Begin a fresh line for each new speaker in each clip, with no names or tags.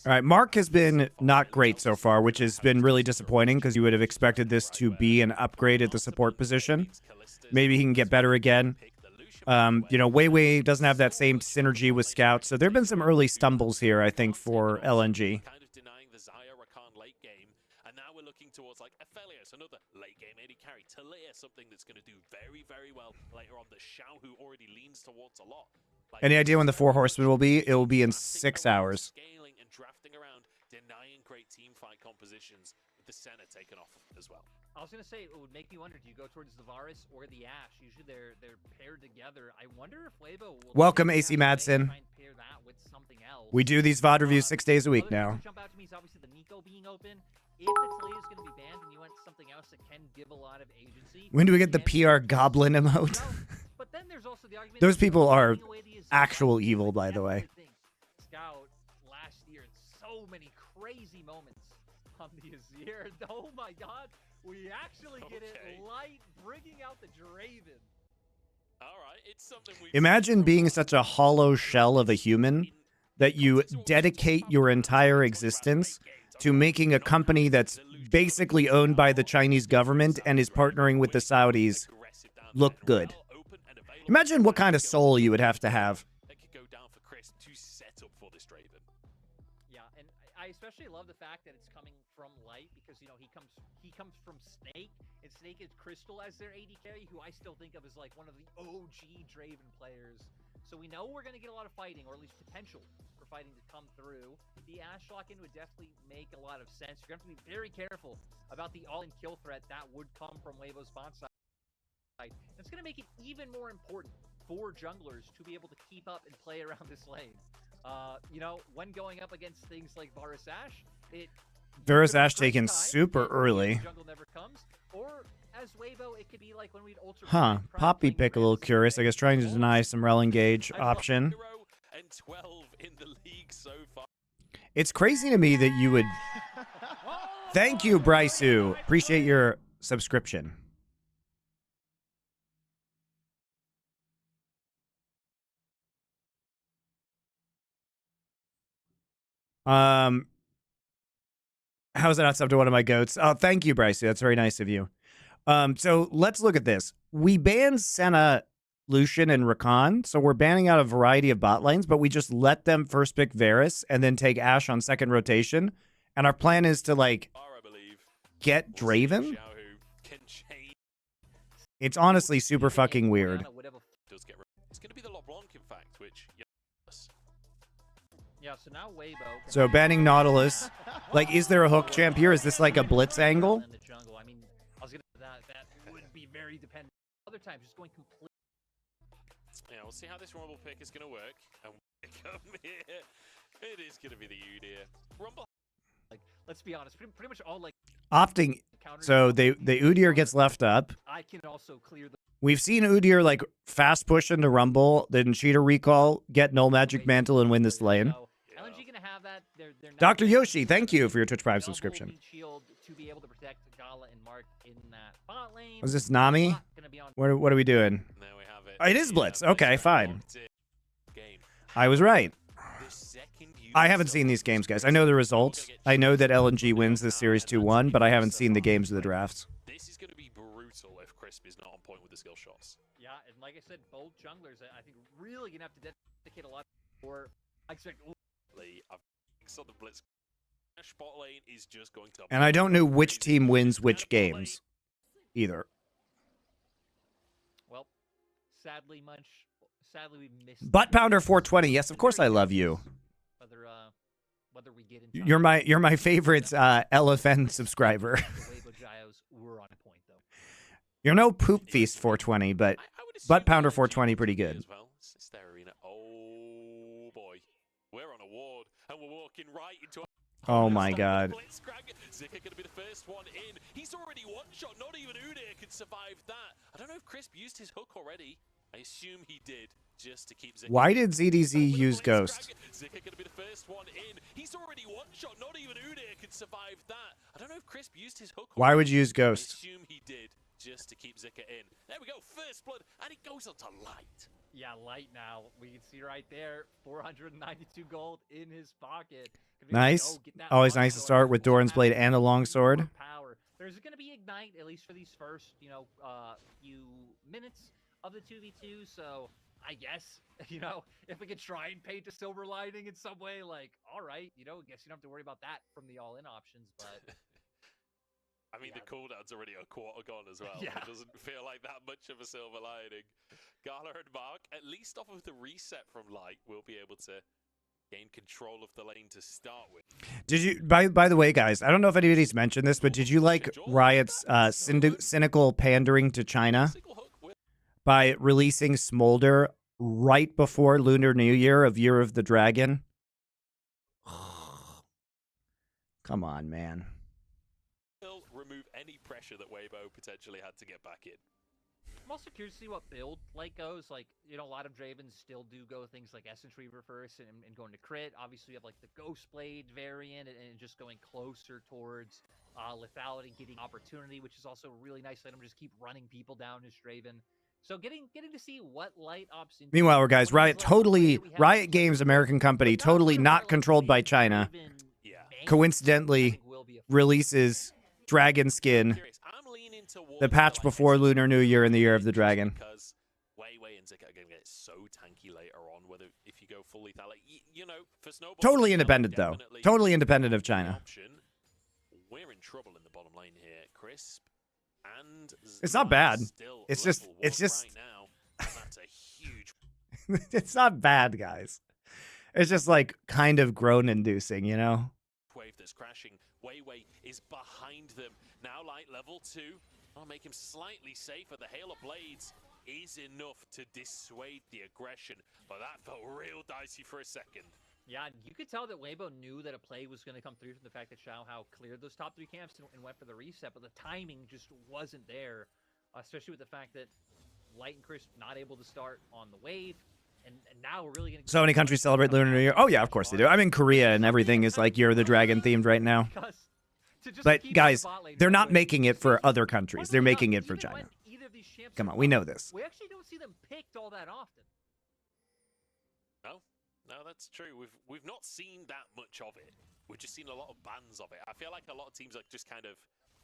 All right, Mark has been not great so far, which has been really disappointing because you would have expected this to be an upgrade at the support position. Maybe he can get better again. You know, Weibo doesn't have that same synergy with Scout, so there have been some early stumbles here, I think, for LNG.
Towards like Aphelios, another late game AD carry. Talia, something that's going to do very, very well later on. The Shao, who already leans towards a lot. Like,
any idea when the 4 Horsemen will be? It will be in 6 hours.
Scaling and drafting around, denying great team fight compositions with the center taken off as well.
I was going to say, it would make me wonder, do you go towards the Varus or the Ashe? Usually they're paired together. I wonder if Weibo will...
Welcome, AC Madsen. We do these VOD reviews 6 days a week now.
Jump out to me is obviously the Nico being open. If Talia is going to be banned and you want something else that can give a lot of agency...
When do we get the PR Goblin emote?
But then there's also the argument
those people are actual evil, by the way.
Scout last year, so many crazy moments on the Azir. Oh my god, we actually get it light, bringing out the Draven.
Alright, it's something we
imagine being such a hollow shell of a human that you dedicate your entire existence to making a company that's basically owned by the Chinese government and is partnering with the Saudis look good. Imagine what kind of soul you would have to have.
That could go down for Chris to set up for this Draven.
Yeah, and I especially love the fact that it's coming from Light because, you know, he comes from Snake, and Snake is Crystal as their AD carry, who I still think of as like one of the OG Draven players. So we know we're going to get a lot of fighting, or at least potential for fighting to come through. The Ashe lock-in would definitely make a lot of sense. You're going to have to be very careful about the all-in kill threat that would come from Weibo's bot side. It's going to make it even more important for junglers to be able to keep up and play around this lane. You know, when going up against things like Varus Ashe,
Varus Ashe taken super early.
Jungle never comes, or as Weibo, it could be like when we'd ultra.
Huh. Poppy pick a little curious. I guess trying to deny some rel engage option.
And 12 in the league so far.
It's crazy to me that you would. Thank you, Brysu. Appreciate your subscription. How is that not sub to one of my goats? Oh, thank you, Bryce. That's very nice of you. So let's look at this. We banned Senna, Lucian, and Rakan, so we're banning out a variety of bot lanes, but we just let them first pick Varus and then take Ashe on second rotation. And our plan is to, like, get Draven? It's honestly super fucking weird.
It's going to be the LeBlanc, in fact, which...
Yeah, so now Weibo.
So banning Nautilus. Like, is there a hook champ here? Is this like a blitz angle?
In the jungle. I mean, I was gonna that would be very dependent. Other times, just going complete.
Yeah, we'll see how this Rumble pick is going to work. And come here. It is going to be the Udyr. Rumble.
Like, let's be honest, pretty much all like
opting. So the Udyr gets left up.
I can also clear the.
We've seen Udyr like fast push into Rumble, then cheater recall, get null magic mantle, and win this lane.
LNG gonna have that. They're
Dr. Yoshi, thank you for your Twitch Prime subscription.
To be able to protect Gala and Mark in that bot lane.
Was this Nami? What are we doing?
There we have it.
Oh, it is Blitz. Okay, fine. I was right. I haven't seen these games, guys. I know the results. I know that LNG wins this series 2-1, but I haven't seen the games of the drafts.
This is going to be brutal if Crisp is not on point with the skill shots.
Yeah, and like I said, both junglers, I think, really going to have to dedicate a lot more. I expect.
I saw the Blitz. Spot lane is just going to.
And I don't know which team wins which games, either.
Well, sadly, we missed.
Butt Pounder 420. Yes, of course I love you.
Whether we get into
you're my favorite LFN subscriber.
Were on point, though.
You're no Poop Feast 420, but Butt Pounder 420 pretty good.
Oh boy, we're on a ward and we're walking right into.
Oh my god.
Zika gonna be the first one in. He's already one shot. Not even Udyr could survive that. I don't know if Crisp used his hook already. I assume he did, just to keep Zika.
Why did ZDZ use Ghost?
Zika gonna be the first one in. He's already one shot. Not even Udyr could survive that. I don't know if Crisp used his hook already.
Why would you use Ghost?
I assume he did, just to keep Zika in. There we go, first blood, and it goes on to Light.
Yeah, Light now. We can see right there, 492 gold in his pocket.
Nice. Always nice to start with Doran's Blade and a longsword.
Power. There's going to be Ignite, at least for these first, few minutes of the 2v2. So I guess, if we could try and paint a silver lining in some way, like, all right, I guess you don't have to worry about that from the all-in options, but...
I mean, the cooldown's already a quarter gone as well.
Yeah.
It doesn't feel like that much of a silver lining. Gala and Mark, at least off of the reset from Light, will be able to gain control of the lane to start with.
Did you, by the way, guys, I don't know if anybody's mentioned this, but did you like Riot's cynical pandering to China by releasing Smolder right before Lunar New Year of Year of the Dragon? Come on, man.
Remove any pressure that Weibo potentially had to get back in.
I'm also curious to see what build goes. Like, a lot of Dravens still do go things like Essence Reaver first and going to crit. Obviously, you have like the Ghost Blade variant and just going closer towards lethality, getting opportunity, which is also really nice. Let him just keep running people down his Draven. So getting to see what Light ops into.
Meanwhile, guys, Riot Games, American company, totally not controlled by China. Coincidentally, releases Dragon skin, the patch before Lunar New Year in the Year of the Dragon.
Because Weibo and Zika are going to get so tanky later on, whether if you go fully like, for Snowball.
Totally independent, though. Totally independent of China.
We're in trouble in the bottom lane here. Crisp and
it's not bad. It's just
right now. That's a huge.
It's not bad, guys. It's just like kind of groan inducing,
Wave that's crashing. Weibo is behind them. Now Light level 2. I'll make him slightly safer. The Hail of Blades is enough to dissuade the aggression. But that felt real dicey for a second.
Yeah, you could tell that Weibo knew that a play was going to come through from the fact that Xiaohao cleared those top 3 camps and went for the reset. But the timing just wasn't there, especially with the fact that Light and Crisp not able to start on the wave. And now we're really going to...
So many countries celebrate Lunar New Year. Oh, yeah, of course they do. I'm in Korea, and everything is like Year of the Dragon themed right now. But, guys, they're not making it for other countries. They're making it for China. Come on, we know this.
We actually don't see them picked all that often.
No, that's true. We've not seen that much of it. We've just seen a lot of bans of it. I feel like a lot of teams are just kind of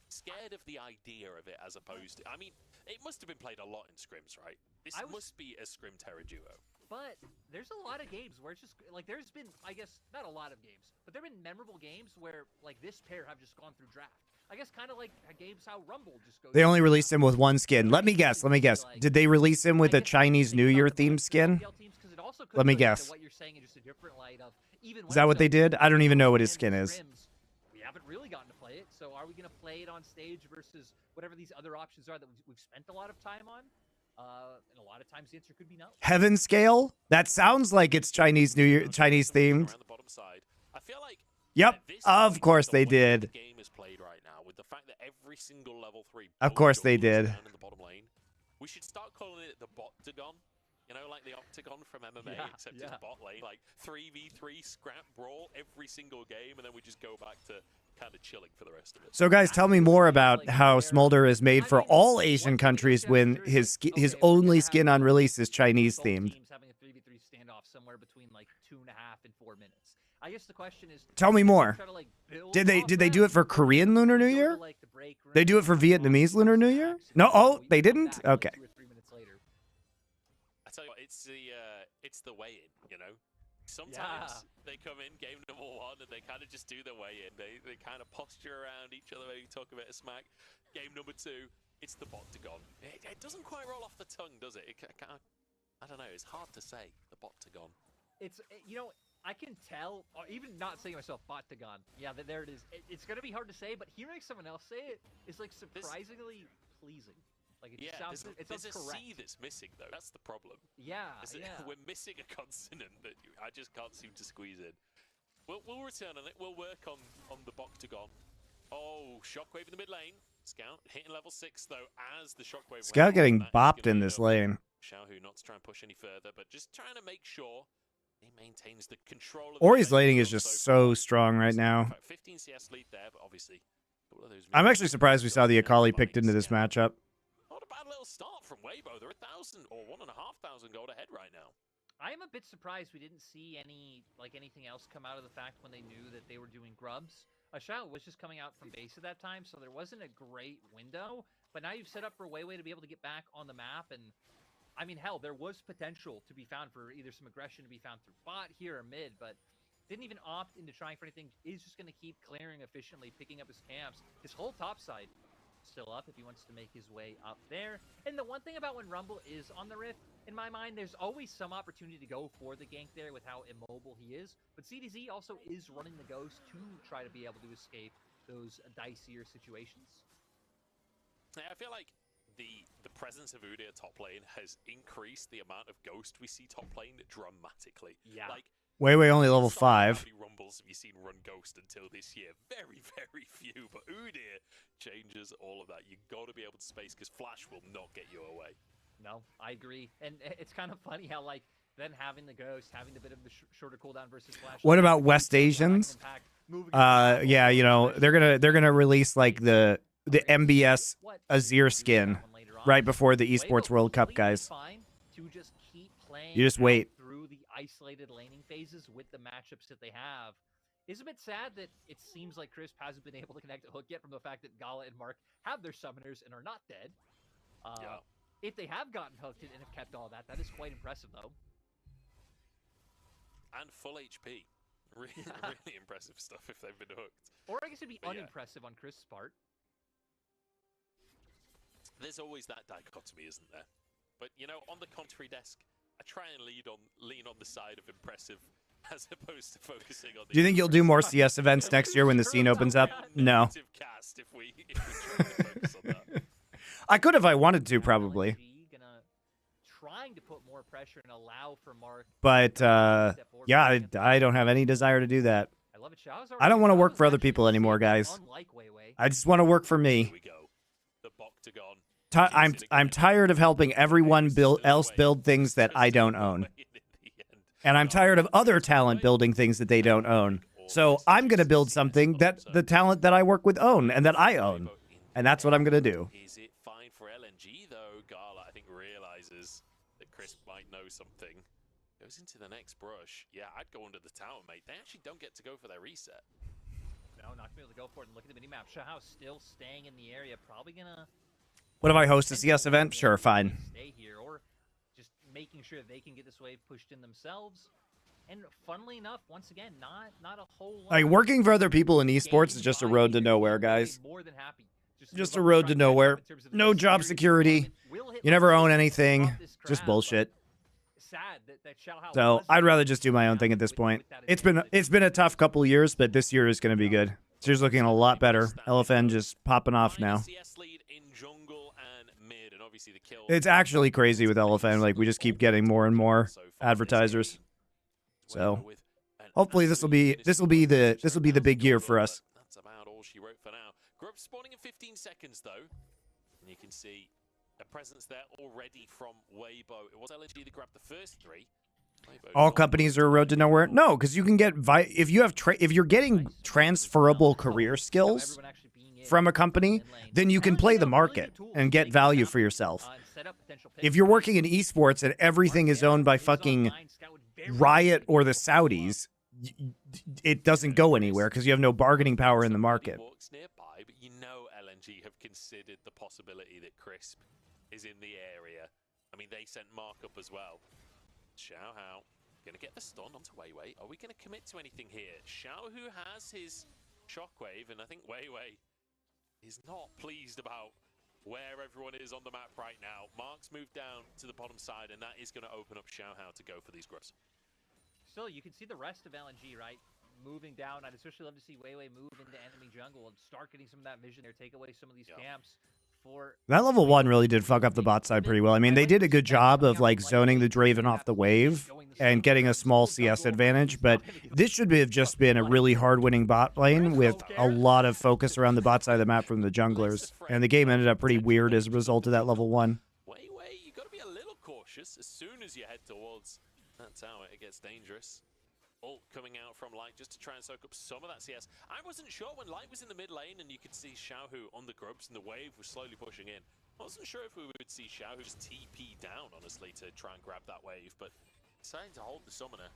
scared of the idea of it as opposed to... I mean, it must have been played a lot in scrims, right? This must be a scrim Terra duo.
But there's a lot of games where it's just like there's been, I guess, not a lot of games, but there have been memorable games where like this pair have just gone through draft. I guess kind of like games how Rumble just goes.
They only released him with one skin. Let me guess. Did they release him with a Chinese New Year themed skin? Let me guess. Is that what they did? I don't even know what his skin is.
We haven't really gotten to play it, so are we going to play it on stage versus whatever these other options are that we've spent a lot of time on? And a lot of times the answer could be no.
Heaven Scale? That sounds like it's Chinese New Year, Chinese themed.
I feel like
yep, of course they did.
The game is played right now with the fact that every single level 3.
Of course they did.
In the bottom lane. We should start calling it the Bot-tagon. Like the Octagon from MMA, except it's bot lane. Like 3v3 scrap brawl every single game, and then we just go back to kind of chilling for the rest of it.
So, guys, tell me more about how Smolder is made for all Asian countries when his only skin on release is Chinese themed.
Having a 3v3 standoff somewhere between like 2.5 and 4 minutes. I guess the question is,
tell me more. Did they do it for Korean Lunar New Year? They do it for Vietnamese Lunar New Year? No, oh, they didn't? Okay.
I tell you what, it's the weigh-in, Sometimes they come in game number 1 and they kind of just do the weigh-in. They kind of posture around each other, maybe talk a bit of smack. Game number 2, it's the Bot-tagon. It doesn't quite roll off the tongue, does it? I don't know. It's hard to say, the Bot-tagon.
It's, I can tell, or even not saying myself, Bot-tagon. Yeah, there it is. It's going to be hard to say, but hearing someone else say it is like surprisingly pleasing. Like it sounds, it sounds
there's
correct.
a C that's missing, though. That's the problem.
Yeah,
We're missing a consonant that I just can't seem to squeeze in. We'll return on it. We'll work on the Bot-tagon. Oh, Shockwave in the mid lane. Scout hitting level 6, though, as the Shockwave...
Scout getting bopped in this lane.
Xiaohu not to try and push any further, but just trying to make sure he maintains the control of...
Ori's laning is just so strong right now.
15 CS lead there, but obviously...
I'm actually surprised we saw the Akali picked into this matchup.
Not a bad little start from Weibo. They're 1,000 or 1,500 gold ahead right now.
I am a bit surprised we didn't see anything else come out of the fact when they knew that they were doing grubs. Shao was just coming out from base at that time, so there wasn't a great window. But now you've set up for Weiwei to be able to get back on the map, and I mean, hell, there was potential to be found for either some aggression to be found through bot here or mid, but didn't even opt into trying for anything. He's just going to keep clearing efficiently, picking up his camps. His whole top side still up if he wants to make his way up there. And the one thing about when Rumble is on the Rift, in my mind, there's always some opportunity to go for the gank there with how immobile he is. But CDZ also is running the Ghost to try to be able to escape those dicier situations.
I feel like the presence of Udyr top lane has increased the amount of Ghost we see top lane dramatically.
Yeah.
Like,
Weiwei only level
how
5.
many Rumbles have you seen run Ghost until this year? Very, very few. But Udyr changes all of that. You got to be able to space because Flash will not get you away.
No, I agree. And it's kind of funny how, like, then having the Ghost, having the bit of the shorter cooldown versus Flash.
What about West Asians? Yeah, you know, they're gonna release like the MBS Azir skin right before the Esports World Cup, guys. You just wait.
Through the isolated laning phases with the matchups that they have. It's a bit sad that it seems like Crisp hasn't been able to connect a hook yet from the fact that Gala and Mark have their summoners and are not dead.
Yeah.
If they have gotten hooked and have kept all that, that is quite impressive, though.
And full HP. Really, really impressive stuff if they've been hooked.
Or I guess it'd be
But
unimpressive on Crisp's part.
There's always that dichotomy, isn't there? But, you know, on the commentary desk, I try and lean on the side of impressive as opposed to focusing on the...
Do you think you'll do more CS events next year when the scene opens up? No.
Cast if we try to focus on that.
I could if I wanted to, probably.
Trying to put more pressure and allow for Mark.
But, yeah, I don't have any desire to do that.
I love it.
I don't want to work for other people anymore, guys. I just want to work for me.
Here we go. The Boctagon.
I'm tired of helping everyone else build things that I don't own. And I'm tired of other talent building things that they don't own. So I'm going to build something that the talent that I work with own and that I own. And that's what I'm going to do.
Is it fine for LNG, though? Gala, I think, realizes that Chris might know something. Goes into the next brush. Yeah, I'd go under the tower, mate. They actually don't get to go for their reset.
No, not going to be able to go for it and look at the minimap. Shahao still staying in the area. Probably going to...
What if I host a CS event? Sure, fine.
Stay here, or just making sure they can get this wave pushed in themselves. And funnily enough, once again, not a whole lot.
Like, working for other people in esports is just a road to nowhere, guys.
More than happy.
Just a road to nowhere. No job security. You never own anything. Just bullshit. So I'd rather just do my own thing at this point. It's been a tough couple years, but this year is going to be good. This year's looking a lot better. LFN just popping off now. It's actually crazy with LFN. Like, we just keep getting more and more advertisers. So hopefully this will be the big year for us.
That's about all she wrote for now. Grub spawning in 15 seconds though, and you can see a presence there already from Weibo. It was LNG that grabbed the first 3.
All companies are a road to nowhere. No, because you can get if you're getting transferable career skills from a company, then you can play the market and get value for yourself. If you're working in esports and everything is owned by fucking Riot or the Saudis, it doesn't go anywhere because you have no bargaining power in the market.
Nearby, but you know LNG have considered the possibility that Crisp is in the area. I mean, they sent Mark up as well. Xiaohao going to get the stun onto Weiwei. Are we going to commit to anything here? Xiao, who has his shockwave, and I think Weiwei is not pleased about where everyone is on the map right now. Mark's moved down to the bottom side, and that is going to open up Xiaohao to go for these grubs.
Still, you can see the rest of LNG, right? Moving down. I'd especially love to see Weiwei move into enemy jungle and start getting some of that vision there, take away some of these camps.
That level 1 really did fuck up the bot side pretty well. I mean, they did a good job of like zoning the Draven off the wave and getting a small CS advantage, but this should have just been a really hard-winning bot lane with a lot of focus around the bot side of the map from the junglers. And the game ended up pretty weird as a result of that level 1.
Weiwei, you got to be a little cautious. As soon as you head towards that tower, it gets dangerous. Ult coming out from Light just to try and soak up some of that CS. I wasn't sure when Light was in the mid lane and you could see Xiaohu on the grubs and the wave was slowly pushing in. I wasn't sure if we would see Xiao who's TP down, honestly, to try and grab that wave, but deciding to hold the summoner,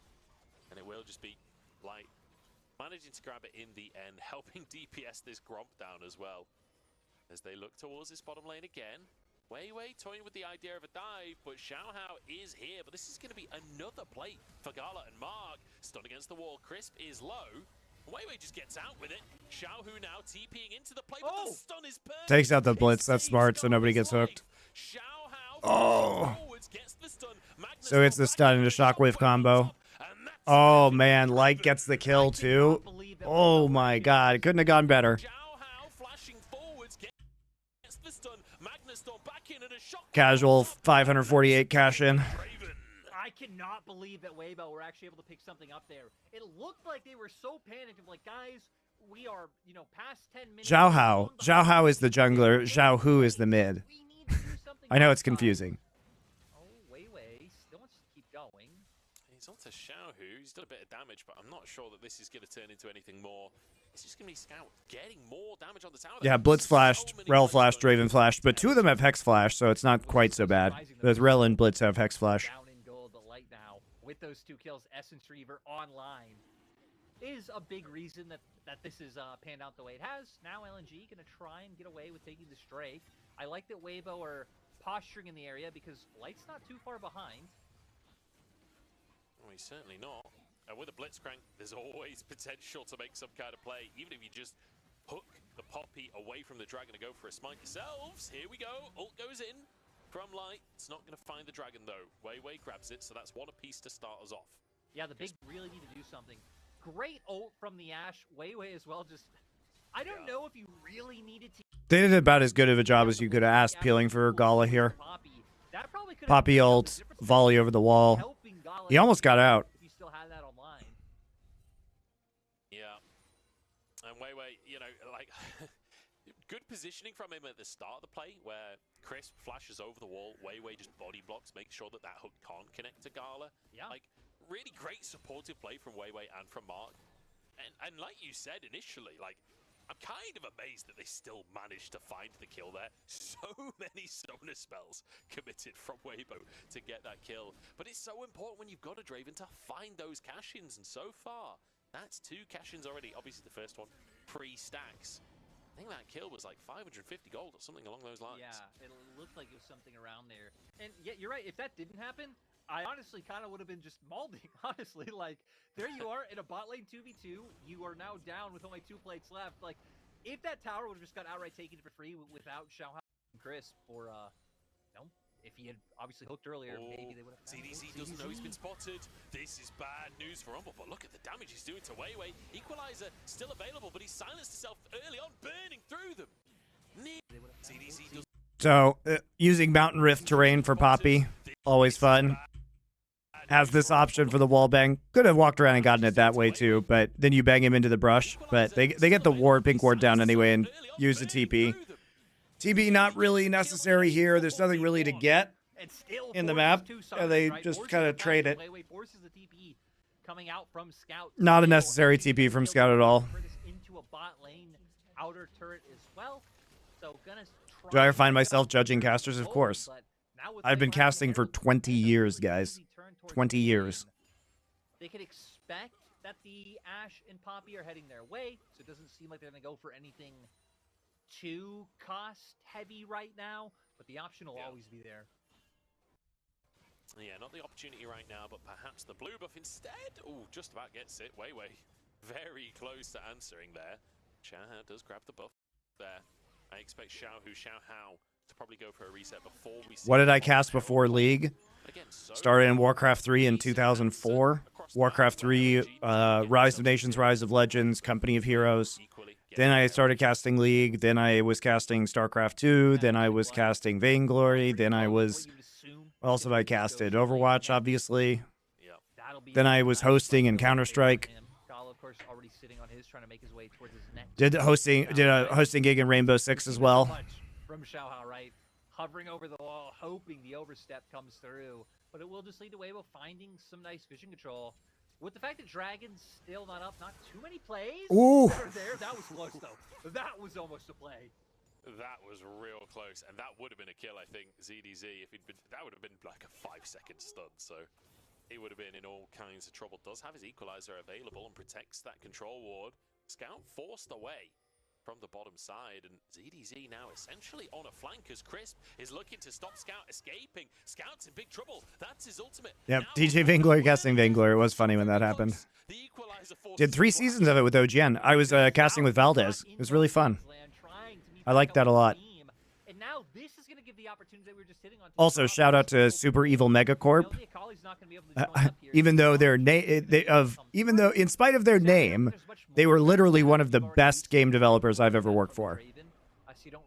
and it will just be Light managing to grab it in the end, helping DPS this Gromp down as well. As they look towards this bottom lane again. Weiwei toying with the idea of a dive, but Xiaohao is here. But this is going to be another plate for Gala and Mark. Stun against the wall. Crisp is low. Weiwei just gets out with it. Xiaohu now TPing into the play, but the stun is perfect.
Takes out the blitz. That's smart, so nobody gets hooked. Oh. So it's the stun into shockwave combo. Oh man, Light gets the kill too. Oh my god, it couldn't have gone better. Casual 548 cash in.
I cannot believe that Weibo were actually able to pick something up there. It looked like they were so panicked of like, guys, we are, past 10 minutes.
Zhao Hao is the jungler. Zhao Hu is the mid. I know it's confusing.
Oh, Weiwei still wants to keep going.
He's on to Xiaohu. He's done a bit of damage, but I'm not sure that this is going to turn into anything more. It's just going to be Scout getting more damage on the tower.
Yeah, Blitz flashed, Rel flashed, Raven flashed, but two of them have Hex flash, so it's not quite so bad. Both Rel and Blitz have Hex flash.
Down in gold, the Light now with those 2 kills, Essence Reaver online is a big reason that this is panned out the way it has. Now LNG going to try and get away with taking the Drake. I like that Weibo are posturing in the area because Light's not too far behind.
Well, he's certainly not. And with a Blitzcrank, there's always potential to make some kind of play, even if you just hook the Poppy away from the Dragon to go for a smite yourselves. Here we go. Ult goes in from Light. It's not going to find the Dragon, though. Weiwei grabs it, so that's 1 apiece to start us off.
Yeah, the big really need to do something. Great ult from the Ashe. Weiwei as well. Just, I don't know if you really needed to.
They did about as good of a job as you could have asked peeling for Gala here. Poppy ult, volley over the wall. He almost got out.
If you still had that online.
Yeah. And Weiwei, like, good positioning from him at the start of the play, where Crisp flashes over the wall, Weiwei just body blocks, makes sure that hook can't connect to Gala.
Yeah.
Like, really great supportive play from Weiwei and from Mark. And like you said initially, like, I'm kind of amazed that they still managed to find the kill there. So many Sona spells committed from Weibo to get that kill. But it's so important when you've got a Draven to find those cash-ins. And so far, that's 2 cash-ins already. Obviously, the first one pre-stacks. I think that kill was like 550 gold or something along those lines.
Yeah, it looked like it was something around there. And yeah, you're right. If that didn't happen, I honestly kind of would have been just mauling, honestly. Like, there you are in a bot lane 2v2. You are now down with only 2 plates left. Like, if that tower would have just got outright taken for free without Xiaohao and Crisp, or, if he had obviously hooked earlier, maybe they would have.
CDC doesn't know he's been spotted. This is bad news for Rumble, but look at the damage he's doing to Weiwei. Equalizer still available, but he silenced himself early on, burning through them. CDC does.
So, using Mountain Rift terrain for Poppy, always fun. Has this option for the wall bang. Could have walked around and gotten it that way too, but then you bang him into the brush. But they get the ward, pink ward down anyway and use the TP. TP not really necessary here. There's nothing really to get in the map. They just kind of trade it. Not a necessary TP from Scout at all. Do I ever find myself judging casters? Of course. I've been casting for 20 years, guys. 20 years.
They could expect that the Ashe and Poppy are heading their way, so it doesn't seem like they're going to go for anything too cost-heavy right now, but the option will always be there.
Yeah, not the opportunity right now, but perhaps the blue buff instead. Oh, just about gets it. Weiwei very close to answering there. Xiaohao does grab the buff there. I expect Xiaohao to probably go for a reset before we see.
What did I cast before League? Started in Warcraft 3 in 2004. Warcraft 3, Rise of Nations, Rise of Legends, Company of Heroes. Then I started casting League. Then I was casting StarCraft 2. Then I was casting Vainglory. Then I was... What else have I casted? Overwatch, obviously. Then I was hosting in Counter-Strike. Did a hosting gig in Rainbow Six as well.
From Xiaohao, right? Hovering over the wall, hoping the overstep comes through. But it will just lead to Weibo finding some nice vision control. With the fact that Dragon's still not up, not too many plays.
Ooh.
There. That was close, though. That was almost a play.
That was real close, and that would have been a kill, I think. ZDZ, if he'd been, that would have been like a 5-second stun, so he would have been in all kinds of trouble. Does have his equalizer available and protects that control ward. Scout forced away from the bottom side, and ZDZ now essentially on a flank as Crisp is looking to stop Scout escaping. Scout's in big trouble. That's his ultimate.
Yep,
Now
DJ Vingler casting Vingler. It was funny when that happened.
the equalizer forces
Did 3 seasons of it with OGN. I was casting with Valdez. It was really fun. I like that a lot.
And now this is going to give the opportunity that we were just hitting on.
Also, shout out to Super Evil Megacorp. Even though their even though in spite of their name, they were literally one of the best game developers I've ever worked for.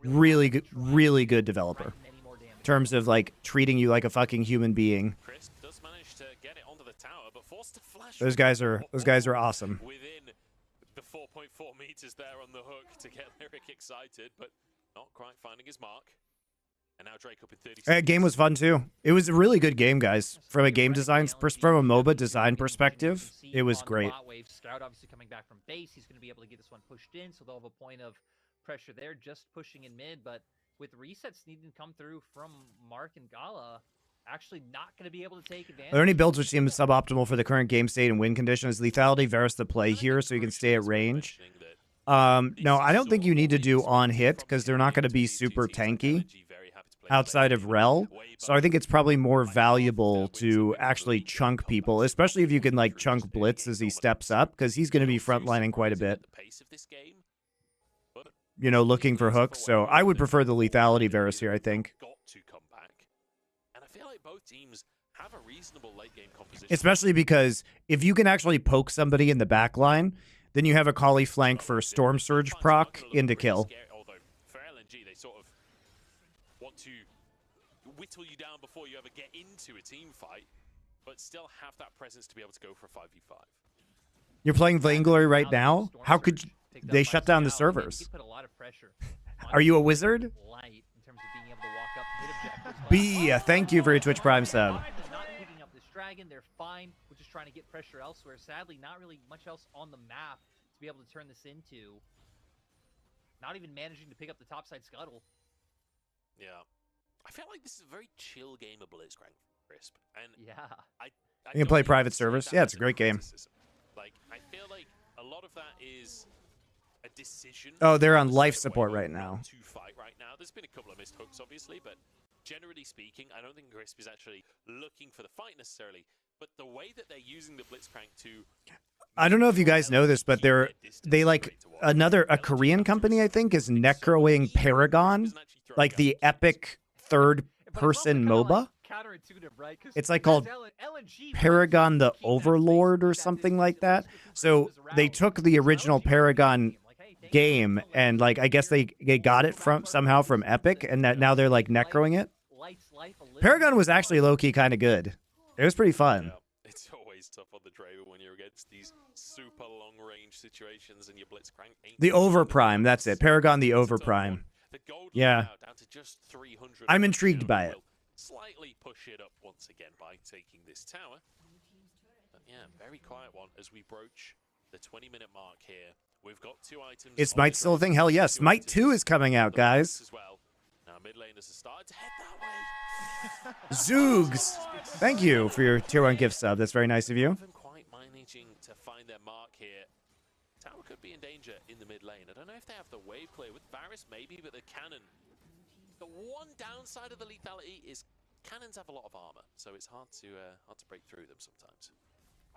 Really good developer. In terms of like treating you like a fucking human being.
Chris does manage to get it onto the tower, but forced to flash.
Those guys are awesome.
Within the 4.4 meters there on the hook to get Lyric excited, but not quite finding his mark. And now Drake up in 30 seconds.
That game was fun too. It was a really good game, guys. From a game design, from a MOBA design perspective, it was great.
Scout obviously coming back from base, he's going to be able to get this one pushed in, so they'll have a point of pressure there, just pushing in mid. But with resets needing to come through from Mark and Gala, actually not going to be able to take advantage.
Are there any builds which seem suboptimal for the current game state and win conditions? Lethality, Varus the play here, so you can stay at range. No, I don't think you need to do on hit because they're not going to be super tanky outside of Rel. So I think it's probably more valuable to actually chunk people, especially if you can like chunk Blitz as he steps up, because he's going to be frontlining quite a bit. You know, looking for hooks. So I would prefer the lethality Varus here, I think. Especially because if you can actually poke somebody in the back line, then you have a Kali flank for Storm Surge proc into kill.
Although for LNG, they sort of want to whittle you down before you ever get into a team fight, but still have that presence to be able to go for a 5v5.
You're playing Vainglory right now? How could you, they shut down the servers? Are you a wizard? B, thank you for your Twitch Prime sub.
Not picking up this dragon, they're fine. We're just trying to get pressure elsewhere. Sadly, not really much else on the map to be able to turn this into. Not even managing to pick up the topside scuttle.
Yeah. I feel like this is a very chill game of Blitzcrank, Crisp. And
yeah.
You can play private servers. Yeah, it's a great game.
Like, I feel like a lot of that is a decision.
Oh, they're on life support right now.
To fight right now. There's been a couple of missed hooks, obviously, but generally speaking, I don't think Crisp is actually looking for the fight necessarily. But the way that they're using the Blitzcrank to...
I don't know if you guys know this, but they like a Korean company, I think, is necroing Paragon, like the epic third-person MOBA.
Right?
It's like called Paragon the Overlord or something like that. So they took the original Paragon game and like I guess they got it from somehow from Epic, and that now they're like necroing it. Paragon was actually low-key kind of good. It was pretty fun.
Yeah, it's always tough on the Draven when you're against these super long-range situations and your Blitzcrank ain't...
The Overprime, that's it. Paragon the Overprime. Yeah.
Down to just 300.
I'm intrigued by it.
Slightly push it up once again by taking this tower. But yeah, very quiet one as we broach the 20-minute mark here. We've got 2 items.
Is Smite still a thing? Hell yes. Smite 2 is coming out, guys.
As well. Now mid laners have started to head that way.
Zoogs. Thank you for your tier 1 gift sub. That's very nice of you.
Even quite managing to find their mark here. Tower could be in danger in the mid lane. I don't know if they have the wave clear with Varus maybe, but the cannon. The one downside of the lethality is cannons have a lot of armor, so it's hard to break through them sometimes.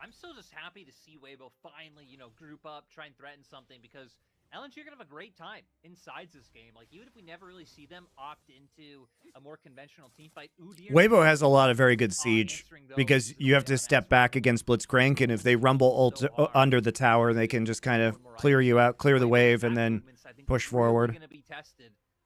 I'm still just happy to see Weibo finally, you know, group up, try and threaten something, because LNG are gonna have a great time inside this game. Like, even if we never really see them opt into a more conventional team fight,
Weibo has a lot of very good siege because you have to step back against Blitzcrank, and if they rumble under the tower, they can just kind of clear you out, clear the wave, and then push forward.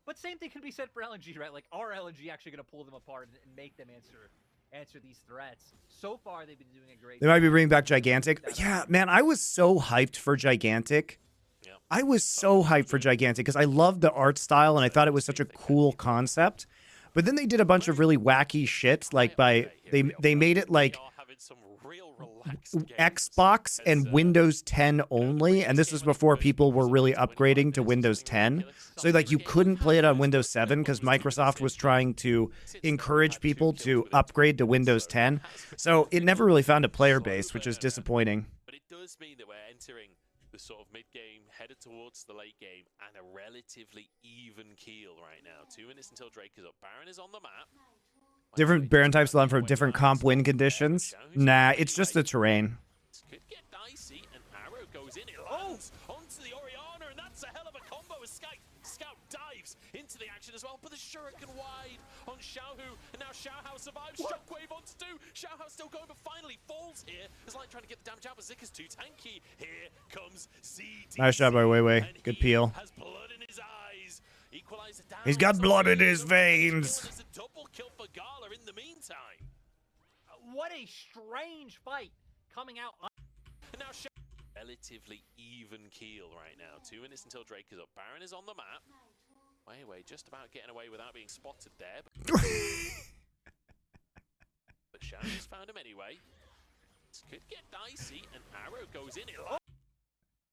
But same thing can be said for LNG, right? Like, are LNG actually going to pull them apart and make them answer these threats? So far, they've been doing a great job.
They might be bringing back Gigantic. Yeah, man, I was so hyped for Gigantic.
Yeah.
I was so hyped for Gigantic because I loved the art style and I thought it was such a cool concept. But then they did a bunch of really wacky shit, like they made it like Xbox and Windows 10 only, and this was before people were really upgrading to Windows 10. So like you couldn't play it on Windows 7 because Microsoft was trying to encourage people to upgrade to Windows 10. So it never really found a player base, which is disappointing.
But it does mean that we're entering the sort of mid-game, headed towards the late game, and a relatively even keel right now. 2 minutes until Drake is up. Baron is on the map.
Different Baron types allow for different comp win conditions. Nah, it's just the terrain.
Could get dicey, and Arrow goes in. It lands onto the Oriana, and that's a hell of a combo as Scout dives into the action as well. But the Shuriken wide on Xiaohu, and now Xiaohao survives. Shockwave on to do. Xiaohao still going, but finally falls here. It's like trying to get the damage out, but Zika's too tanky. Here comes CET.
Nice job by Weibo. Good peel.
Has blood in his eyes.
He's got blood in his veins.
Double kill for Gala in the meantime.
What a strange fight coming out.
And now relatively even keel right now. 2 minutes until Drake is up. Baron is on the map. Weibo just about getting away without being spotted there. But Shan just found him anyway. This could get dicey, and Arrow goes in.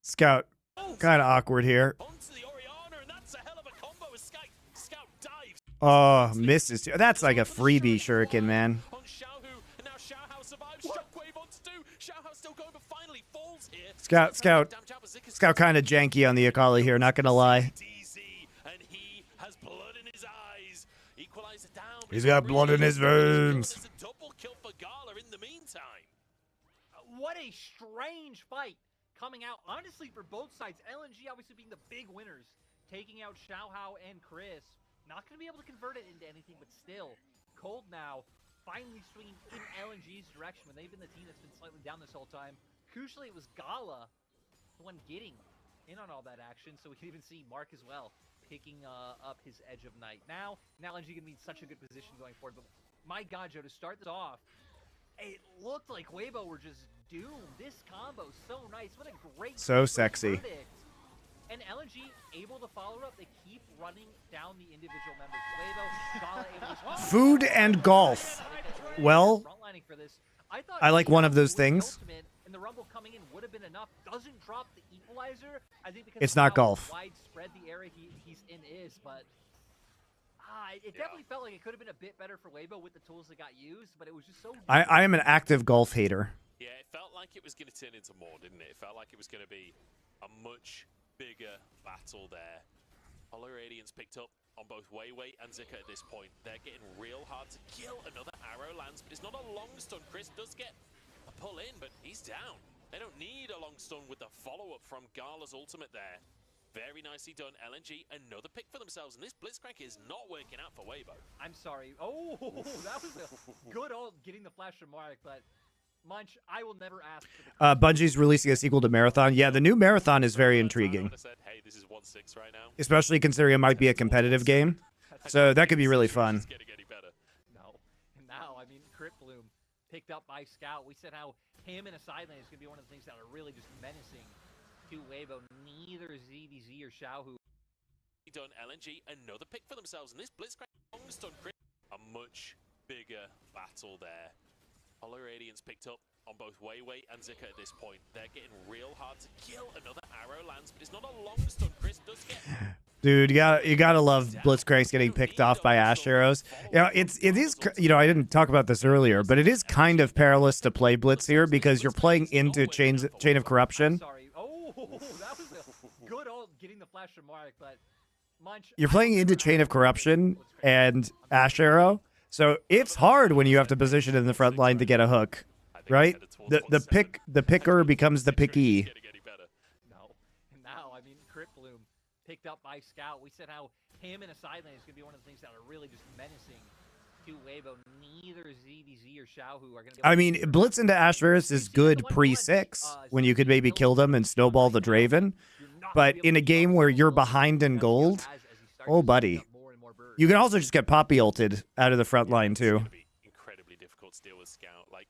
Scout, kind of awkward here.
Onto the Oriana, and that's a hell of a combo as Scout dives.
Oh, misses. That's like a freebie shuriken, man.
On Xiaohu, and now Xiaohao survives. Shockwave on to do. Xiaohao still going, but finally falls here.
Scout kind of janky on the Akali here, not gonna lie.
And he has blood in his eyes. Equalizer down.
He's got blood in his veins.
There's a double kill for Gala in the meantime.
What a strange fight coming out. Honestly, for both sides, LNG obviously being the big winners, taking out Xiaohao and Chris. Not going to be able to convert it into anything, but still, Cold now finally swinging in LNG's direction when they've been the team that's been slightly down this whole time. Crucially, it was Gala, the one getting in on all that action, so we can even see Mark as well picking up his Edge of Night. Now LNG can be in such a good position going forward, but my God, Joe, to start this off, it looked like Weibo were just doomed. This combo so nice. What a great
so sexy.
verdict. And LNG able to follow up. They keep running down the individual members. Weibo, Gala able to
Food and golf. Well,
frontlining for this. thought
I like one of those things.
And the Rumble coming in would have been enough. Doesn't drop the equalizer. I think because
It's
of
not
how
golf.
widespread the area he's in is, but it definitely felt like it could have been a bit better for Weibo with the tools that got used, but it was just so.
I am an active golf hater.
Yeah, it felt like it was going to turn into more, didn't it? It felt like it was going to be a much bigger battle there. Hollow Radiance picked up on both Weibo and Zika at this point. They're getting real hard to kill. Another arrow lands, but it's not a long stun. Chris does get a pull in, but he's down. They don't need a long stun with the follow-up from Gala's ultimate there. Very nicely done. LNG, another pick for themselves, and this Blitzcrank is not working out for Weibo.
I'm sorry. Oh, that was a good old getting the flash from Mark, but Munch, I will never ask for the
Bungie's releasing a sequel to Marathon. Yeah, the new Marathon is very intriguing.
Said, hey, this is 1-6 right now.
Especially considering it might be a competitive game. So that could be really fun.
It's getting any better.
No. And now, I mean, Crypt Bloom picked up by Scout. We said how him in a side lane is going to be one of the things that are really just menacing to Weibo. Neither ZDZ or Xiaohu.
Done LNG, another pick for themselves, and this Blitzcrank long stun crit. A much bigger battle there. Hollow Radiance picked up on both Weibo and Zika at this point. They're getting real hard to kill. Another arrow lands, but it's not a long stun. Chris does get.
Dude, you gotta love Blitzcranks getting picked off by Ash arrows. You know, it is, you know, I didn't talk about this earlier, but it is kind of perilous to play Blitz here because you're playing into Chain of Corruption.
Sorry. Oh, that was a good old getting the flash from Mark, but Munch.
You're playing into Chain of Corruption and Ash Arrow, so it's hard when you have to position in the front line to get a hook, right? The picker becomes the picky.
No, and now I mean Crypt Bloom picked up by Scout. We said how him in a side lane is going to be one of the things that are really just menacing to Weibo. Neither ZDZ or Xiaohu are going to.
I mean, Blitz into Ashverse is good pre-6 when you could maybe kill them and snowball the Draven. But in a game where you're behind in gold, oh buddy, you can also just get Poppy ulted out of the front line too.
Incredibly difficult to deal with Scout. Like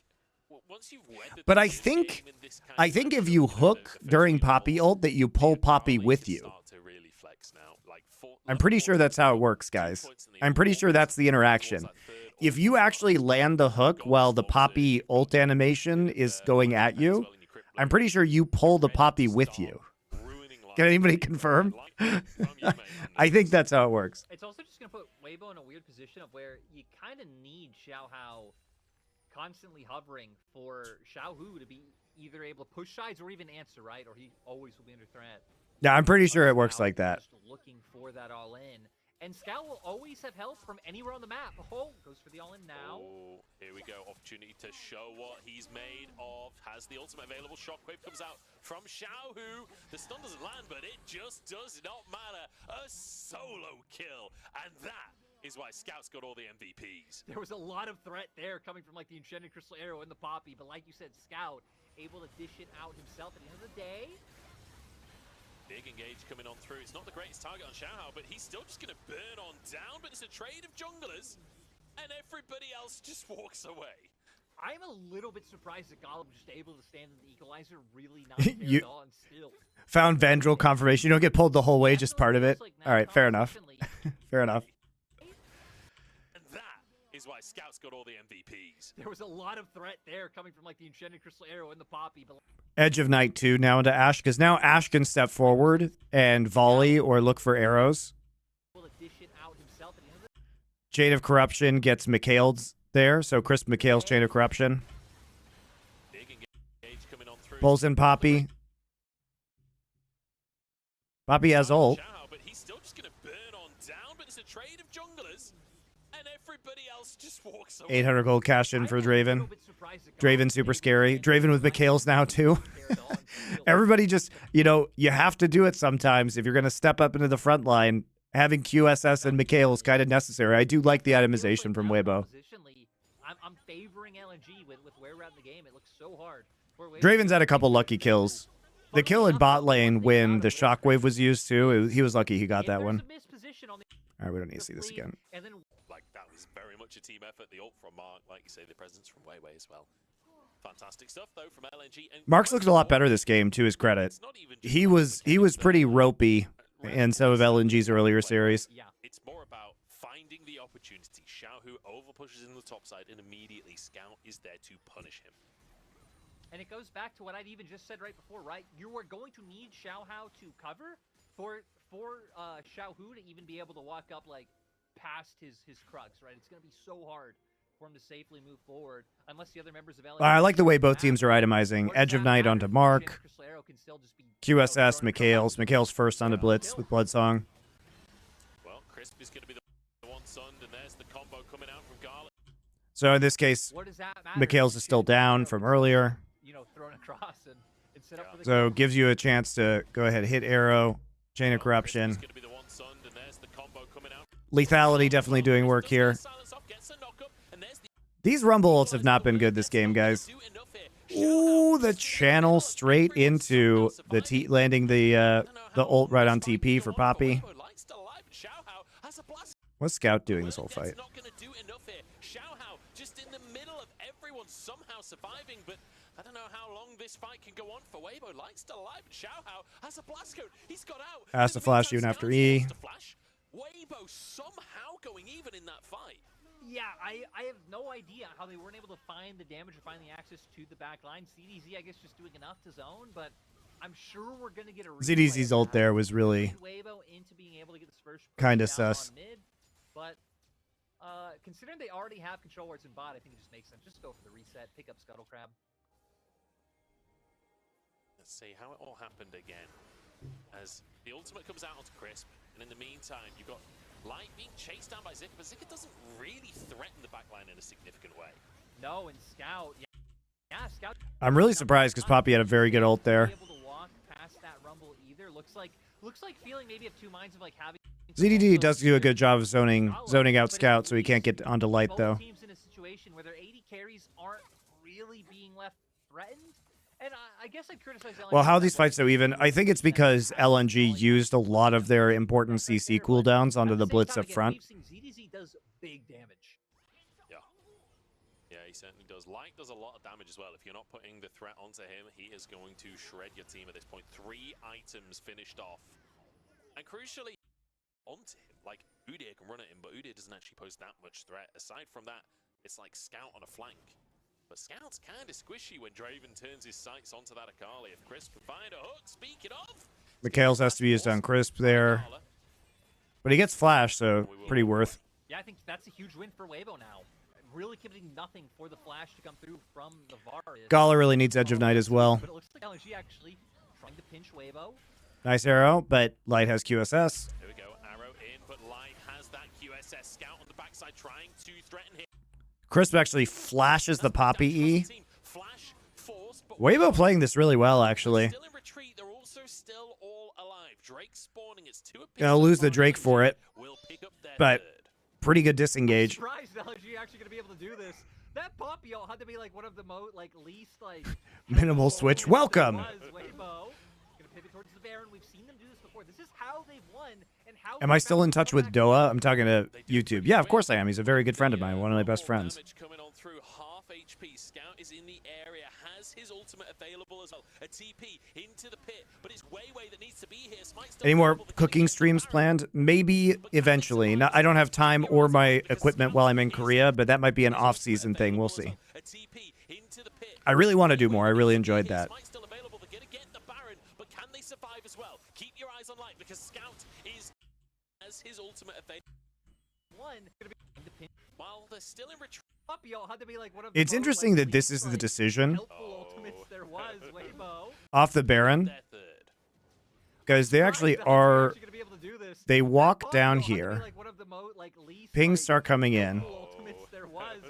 once you've
but I think if you hook during Poppy ult, that you pull Poppy with you. I'm pretty sure that's how it works, guys. I'm pretty sure that's the interaction. if you actually land the hook while the Poppy ult animation is going at you, I'm pretty sure you pull the Poppy with you. Can anybody confirm? I think that's how it works.
It's also just going to put Weibo in a weird position of where you kind of need Xiaohao constantly hovering for Xiaohu to be either able to push sides or even answer, right? Or he always will be under threat.
Yeah, I'm pretty sure it works like that.
Just looking for that all-in. And Scout will always have help from anywhere on the map. Oh, goes for the all-in now.
Oh, here we go. Opportunity to show what he's made of. Has the ultimate available. Shockwave comes out from Xiaohu. The stun doesn't land, but it just does not matter. A solo kill. And that is why Scout's got all the MVPs.
There was a lot of threat there coming from like the Enchanted Crystal Arrow and the Poppy. But like you said, Scout able to dish it out himself at the end of the day.
Big engage coming on through. It's not the greatest target on Xiaohao, but he's still just going to burn on down. But it's a trade of junglers, and everybody else just walks away.
I'm a little bit surprised that Golem was just able to stand in the equalizer, really not fair at all, and still.
Found Vendril confirmation. You don't get pulled the whole way, just part of it. All right, fair enough. Fair enough.
And that is why Scout's got all the MVPs.
There was a lot of threat there coming from like the Enchanted Crystal Arrow and the Poppy. But
Edge of Night 2 now into Ash, because now Ash can step forward and volley or look for arrows. Chain of Corruption gets McHale's there, so Crisp McHale's Chain of Corruption. Pulls in Poppy. Poppy has ult.
But he's still just going to burn on down, but it's a trade of junglers, and everybody else just walks away.
800 gold cash in for Draven. Draven super scary. Draven with McHale's now too. Everybody just, you know, you have to do it sometimes if you're going to step up into the front line. Having QSS and McHale is kind of necessary. I do like the itemization from Weibo.
I'm favoring LNG with where we're at in the game. It looks so hard.
Draven's had a couple lucky kills. The kill in bot lane when the shockwave was used too, he was lucky he got that one. All right, we don't need to see this again.
Like, that was very much a team effort. The ult from Mark, like you say, the presence from Weiwei as well. Fantastic stuff though from LNG. And
Mark's looked a lot better this game, to his credit. He was pretty ropey in some of LNG's earlier series.
It's more about finding the opportunity. Xiaohu over pushes in the top side, and immediately Scout is there to punish him.
And it goes back to what I'd even just said right before, right? You are going to need Xiaohao to cover for Xiaohu to even be able to walk up like past his crux, right? It's going to be so hard for him to safely move forward unless the other members of LNG.
I like the way both teams are itemizing. Edge of Night onto Mark. QSS, McHale's. McHale's first onto Blitz with Bloodsong.
Well, Crisp is going to be the one sunned, and there's the combo coming out from Garlic.
So in this case, McHale's is still down from earlier.
You know, thrown across and set up for the
so gives you a chance to go ahead, hit arrow, Chain of Corruption. Lethality definitely doing work here. These Rumble ults have not been good this game, guys. Ooh, the channel straight into the landing the ult right on TP for Poppy. What's Scout doing this whole fight?
Just in the middle of everyone somehow surviving, but I don't know how long this fight can go on for Weibo. Lights still alive, but Xiaohao has a blast code. He's got out.
Has to flash even after E.
Weibo somehow going even in that fight.
Yeah, I have no idea how they weren't able to find the damage or find the access to the back line. ZDZ, I guess, just doing enough to zone, but I'm sure we're going to get a
ZDZ's ult there was really
Weibo into being able to get this first
kind of sus.
Mid, but considering they already have control where it's in bot, I think it just makes sense. Just go for the reset, pick up Scuttle Crab.
Let's see how it all happened again. As the ultimate comes out onto Crisp, and in the meantime, you've got Light being chased down by Zika, but Zika doesn't really threaten the backline in a significant way.
No, and Scout, yeah, Scout.
I'm really surprised because Poppy had a very good ult there.
Able to walk past that Rumble either. Looks like feeling maybe of two minds of like having.
ZDD does do a good job of zoning out Scout, so he can't get onto Light though.
Teams in a situation where their AD carries aren't really being left threatened. And I guess I'd criticize LNG.
Well, how are these fights so even? I think it's because LNG used a lot of their important CC cooldowns onto the Blitz up front.
ZDZ does big damage.
Yeah, he certainly does. Light does a lot of damage as well. If you're not putting the threat onto him, he is going to shred your team at this point. 3 items finished off. And crucially, onto him. Like, Udyr can run at him, but Udyr doesn't actually pose that much threat. Aside from that, it's like Scout on a flank. But Scout's kind of squishy when Draven turns his sights onto that Akali. If Crisp can find a hook, speaking of...
Mikhail's has to be used on Crisp there. But he gets flash, so pretty worth.
Yeah, I think that's a huge win for Weibo now. Really giving nothing for the flash to come through from the Varus.
Gala really needs Edge of Night as well.
But it looks like LNG actually trying to pinch Weibo.
Nice arrow, but Light has QSS.
There we go, arrow in, but Light has that QSS. Scout on the backside trying to threaten him.
Crisp actually flashes the Poppy E. Weibo playing this really well, actually.
Still in retreat, they're also still all alive. Drake spawning, it's two
Gonna lose the Drake for it,
will pick up their
but
third.
pretty good disengage.
I'm surprised LNG actually gonna be able to do this. That Poppy ult had to be like one of the least
Minimal switch. Welcome.
Weibo gonna pivot towards the Baron. We've seen them do this before. This is how they've won and how.
Am I still in touch with Doa? I'm talking to YouTube. Yeah, of course I am. He's a very good friend of mine, one of my best friends.
Damage coming on through, half HP. Scout is in the area, has his ultimate available as well. A TP into the pit, but it's Weiwei that needs to be here. Smite's still
Any more
available.
cooking streams planned? Maybe eventually. Now, I don't have time or my equipment while I'm in Korea, but that might be an off-season thing. We'll see.
A TP into the pit.
I really want to do more. I really enjoyed that.
Smite's still available. They're gonna get the Baron, but can they survive as well? Keep your eyes on Light because Scout is as his ultimate available. While they're still in retreat.
It's interesting that this is the decision
There was Weibo.
off the Baron,
Their third.
because they actually are. They walk down here. Pings start coming in.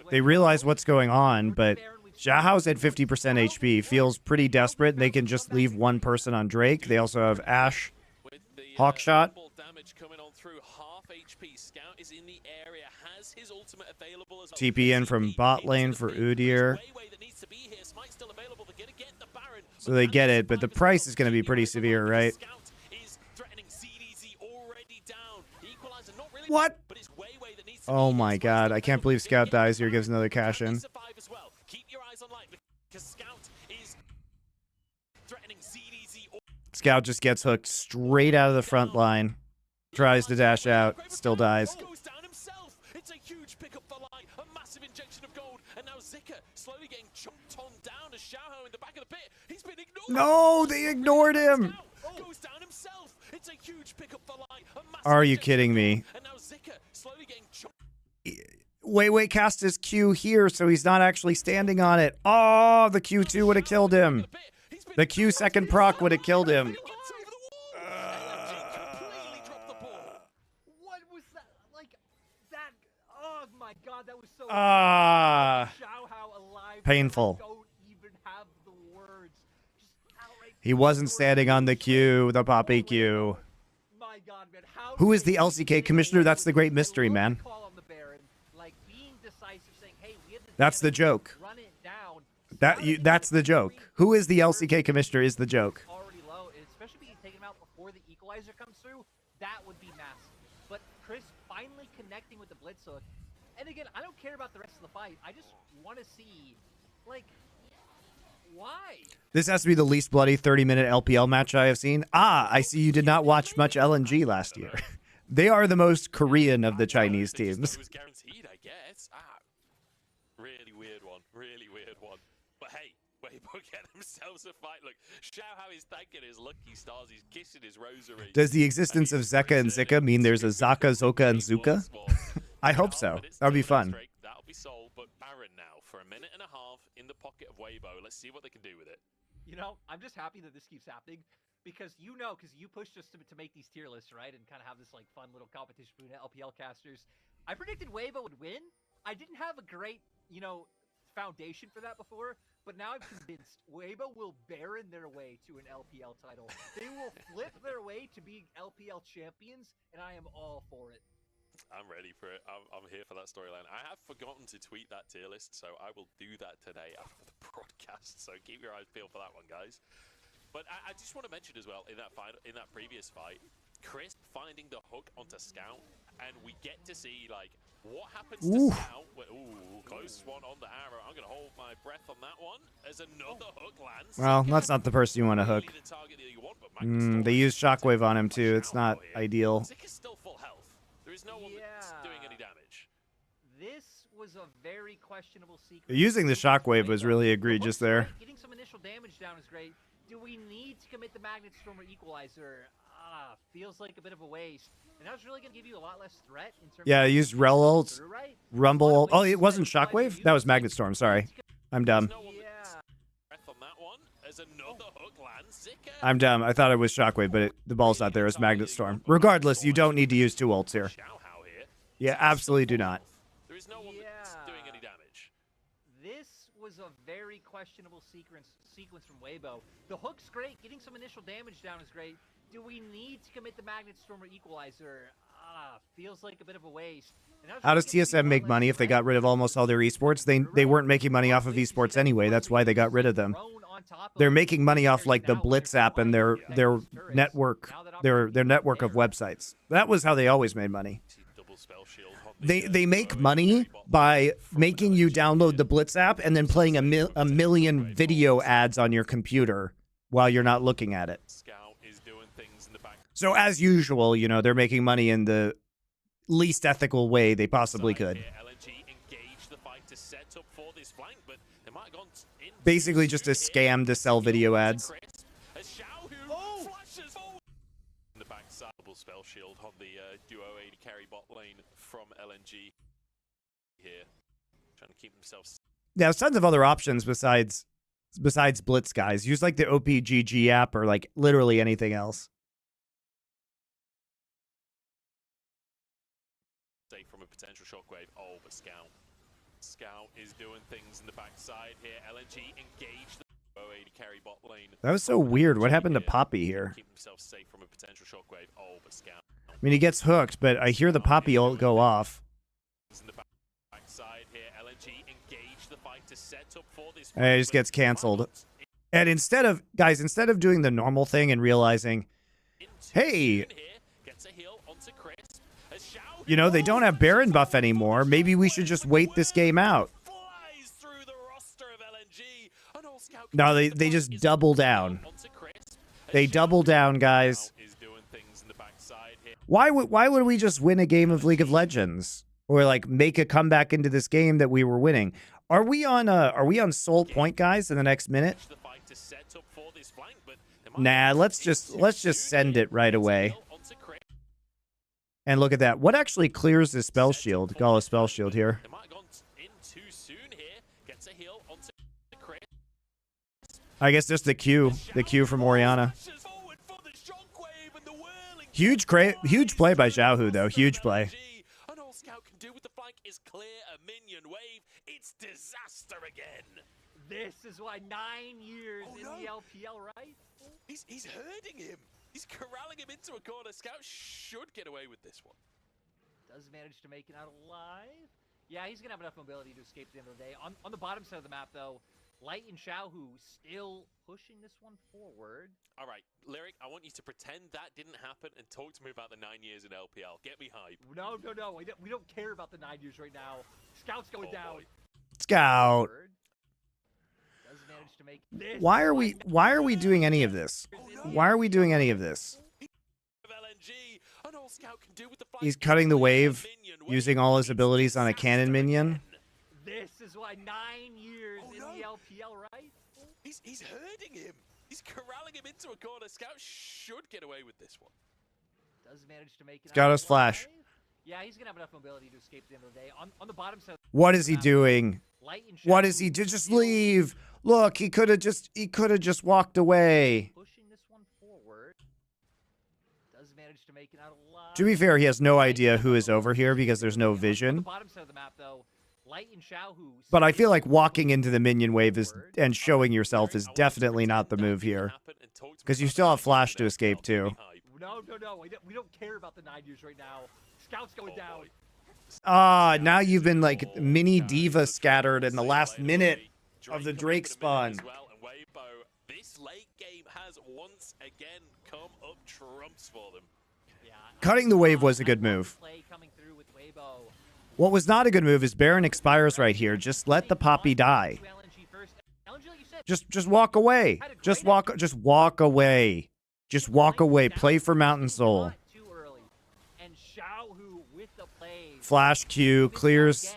They realize what's going on, but Xiaohao's at 50% HP. Feels pretty desperate. They can just leave one person on Drake. They also have Ashe,
With the
Hawkshot.
damage coming on through, half HP. Scout is in the area, has his ultimate available as well.
TP in from bot lane for Udyr.
Weiwei that needs to be here. Smite's still available. They're gonna get the Baron.
So they get it, but the price is going to be pretty severe, right?
Scout is threatening ZDZ already down. Equalizer not really.
What?
But it's Weiwei that needs to
Oh
be
my
here.
god, I can't believe Scout dies here. Gives another cash in.
Survive as well. Keep your eyes on Light because Scout is threatening ZDZ.
Scout just gets hooked straight out of the front line. Tries to dash out, still dies.
Goes down himself. It's a huge pickup for Light, a massive injection of gold, and now Zika slowly getting chunked on down as Xiaohao in the back of the pit. He's been ignored.
No, they ignored him.
Scout goes down himself. It's a huge pickup for Light, a massive
Are you
injection
kidding
of
me?
gold, and now Zika slowly getting chunked.
Weiwei cast his Q here, so he's not actually standing on it. Oh, the Q2 would have killed him. The Q second proc would have killed him.
What was that? Like that? Oh my god, that was so. Xiaohao alive.
Painful.
Don't even have the words. Just outright.
He wasn't standing on the Q, the Poppy Q.
My god, man. How
Who
did
is the
they
LCK commissioner? That's the great mystery, man.
call on the Baron, like being decisive, saying, hey, we have the
That's the
damage,
joke.
run it down.
That's the joke. Who is the LCK commissioner is the joke.
Already low, and especially being taken out before the equalizer comes through, that would be massive. But Chris finally connecting with the blitz hook. And again, I don't care about the rest of the fight. I just want to see, like, why?
This has to be the least bloody 30-minute LPL match I have seen. Ah, I see you did not watch much LNG last year. They are the most Korean of the Chinese teams.
It was guaranteed, I guess. Really weird one. Really weird one. But hey, Weibo get themselves a fight. Look, Xiaohao is thanking his lucky stars. He's kissing his rosary.
Does the existence of Zeka and Zika mean there's a Zaka, Zoka, and Zuka? I hope so. That would be fun.
That'll be sold, but Baron now for a minute and a half in the pocket of Weibo. Let's see what they can do with it.
You know, I'm just happy that this keeps happening because you pushed us to make these tier lists, right? And kind of have this like fun little competition between LPL casters. I predicted Weibo would win. I didn't have a great, foundation for that before, but now I'm convinced Weibo will Baron their way to an LPL title. They will flip their way to being LPL champions, and I am all for it.
I'm ready for it. I'm here for that storyline. I have forgotten to tweet that tier list, so I will do that today after the broadcast. So keep your eyes peeled for that one, guys. But I just want to mention as well, in that previous fight, Chris finding the hook onto Scout, and we get to see like what happens to Scout. Ooh, close one on the arrow. I'm gonna hold my breath on that one as another hook lands.
Well, that's not the person you want to hook.
Really the target that you want, but Magnus
They use Shockwave on him too. It's not ideal.
Zika's still full health. no one that's doing any damage.
This was a very questionable sequence.
Using the shockwave was really egregious there.
Getting some initial damage down is great. Do we need to commit the Magnet Storm or Equalizer? Feels like a bit of a waste. And that was really going to give you a lot less threat in terms
Yeah, I
of
used Rel ult,
right?
Rumble ult. Oh, it wasn't shockwave? That was Magnet Storm, sorry. I'm dumb. I'm dumb. I thought it was shockwave, but the ball's not there. It's Magnet Storm. Regardless, you don't need to use 2 ults here. Yeah, absolutely do not.
There is no one that's doing any damage.
This was a very questionable sequence from Weibo. The hook's great. Getting some initial damage down is great. Do we need to commit the Magnet Storm or Equalizer? Feels like a bit of a waste.
How does TSM make money if they got rid of almost all their esports? They weren't making money off of esports anyway. That's why they got rid of them. They're making money off like the Blitz app and their network, their network of websites. That was how they always made money. They make money by making you download the Blitz app and then playing a million video ads on your computer while you're not looking at it. So as usual, you know, they're making money in the least ethical way they possibly could. Basically just a scam to sell video ads.
The backside spell shield on the duo AD carry bot lane from LNG here, trying to keep themselves.
Yeah, there's tons of other options besides Blitz, guys. Use like the OPGG app or like literally anything else.
Safe from a potential shockwave. Oh, but Scout is doing things in the backside here. LNG engaged the AD carry bot lane.
That was so weird. What happened to Poppy here?
Keep himself safe from a potential shockwave. Oh, but Scout.
I mean, he gets hooked, but I hear the Poppy ult go off. And it just gets canceled. And instead of doing the normal thing and realizing, hey, you know, they don't have Baron buff anymore. Maybe we should just wait this game out. No, they just double down. They double down, guys. Why would we just win a game of League of Legends or like make a comeback into this game that we were winning? Are we on Soul Point, guys, in the next minute? Nah, let's just send it right away. And look at that. What actually clears the spell shield? Gala spell shield here. I guess just the Q from Orianna. Huge play by Xiaohu, though. Huge play.
And all Scout can do with the flank is clear a minion wave. It's disaster again.
This is why 9 years in the LPL, right?
He's herding him. He's corralling him into a corner. Scout should get away with this one.
Does manage to make it out alive. Yeah, he's gonna have enough mobility to escape at the end of the day. On the bottom side of the map, though, Light and Xiaohu still pushing this one forward.
All right, Lyric, I want you to pretend that didn't happen and talk to me about the 9 years in LPL. Get me hype.
No. We don't care about the 9 years right now. Scout's going down.
Boy.
Scout.
Does manage to make this.
Why are we doing any of this? Why are we doing any of this? He's cutting the wave, using all his abilities on a cannon minion.
This is why 9 years in the LPL, right?
He's herding him. He's corralling him into a corner. Scout should get away with this one.
Does manage to make it.
Scout has flash.
Yeah, he's gonna have enough mobility to escape at the end of the day. On the bottom side.
What is he doing? What is he do? Just leave. Look, he could have just walked away.
Pushing this one forward. Does manage to make it out alive.
To be fair, he has no idea who is over here because there's no
On the
vision.
bottom side of the map, though, Light and Xiaohu.
But I feel like walking into the minion wave and showing yourself is definitely not the move here. Because you still have flash to escape too.
No. We don't care about the 9 years right now. Scout's going down.
Now you've been like mini diva scattered in the last minute of the Drake spawn.
This late game has once again come up trumps for them.
Cutting the wave was a good move. What was not a good move is Baron expires right here. Just let the Poppy die. Just walk away. Just walk away. Just walk away. Play for Mountain Soul.
And Xiaohu with the
Flash Q, clears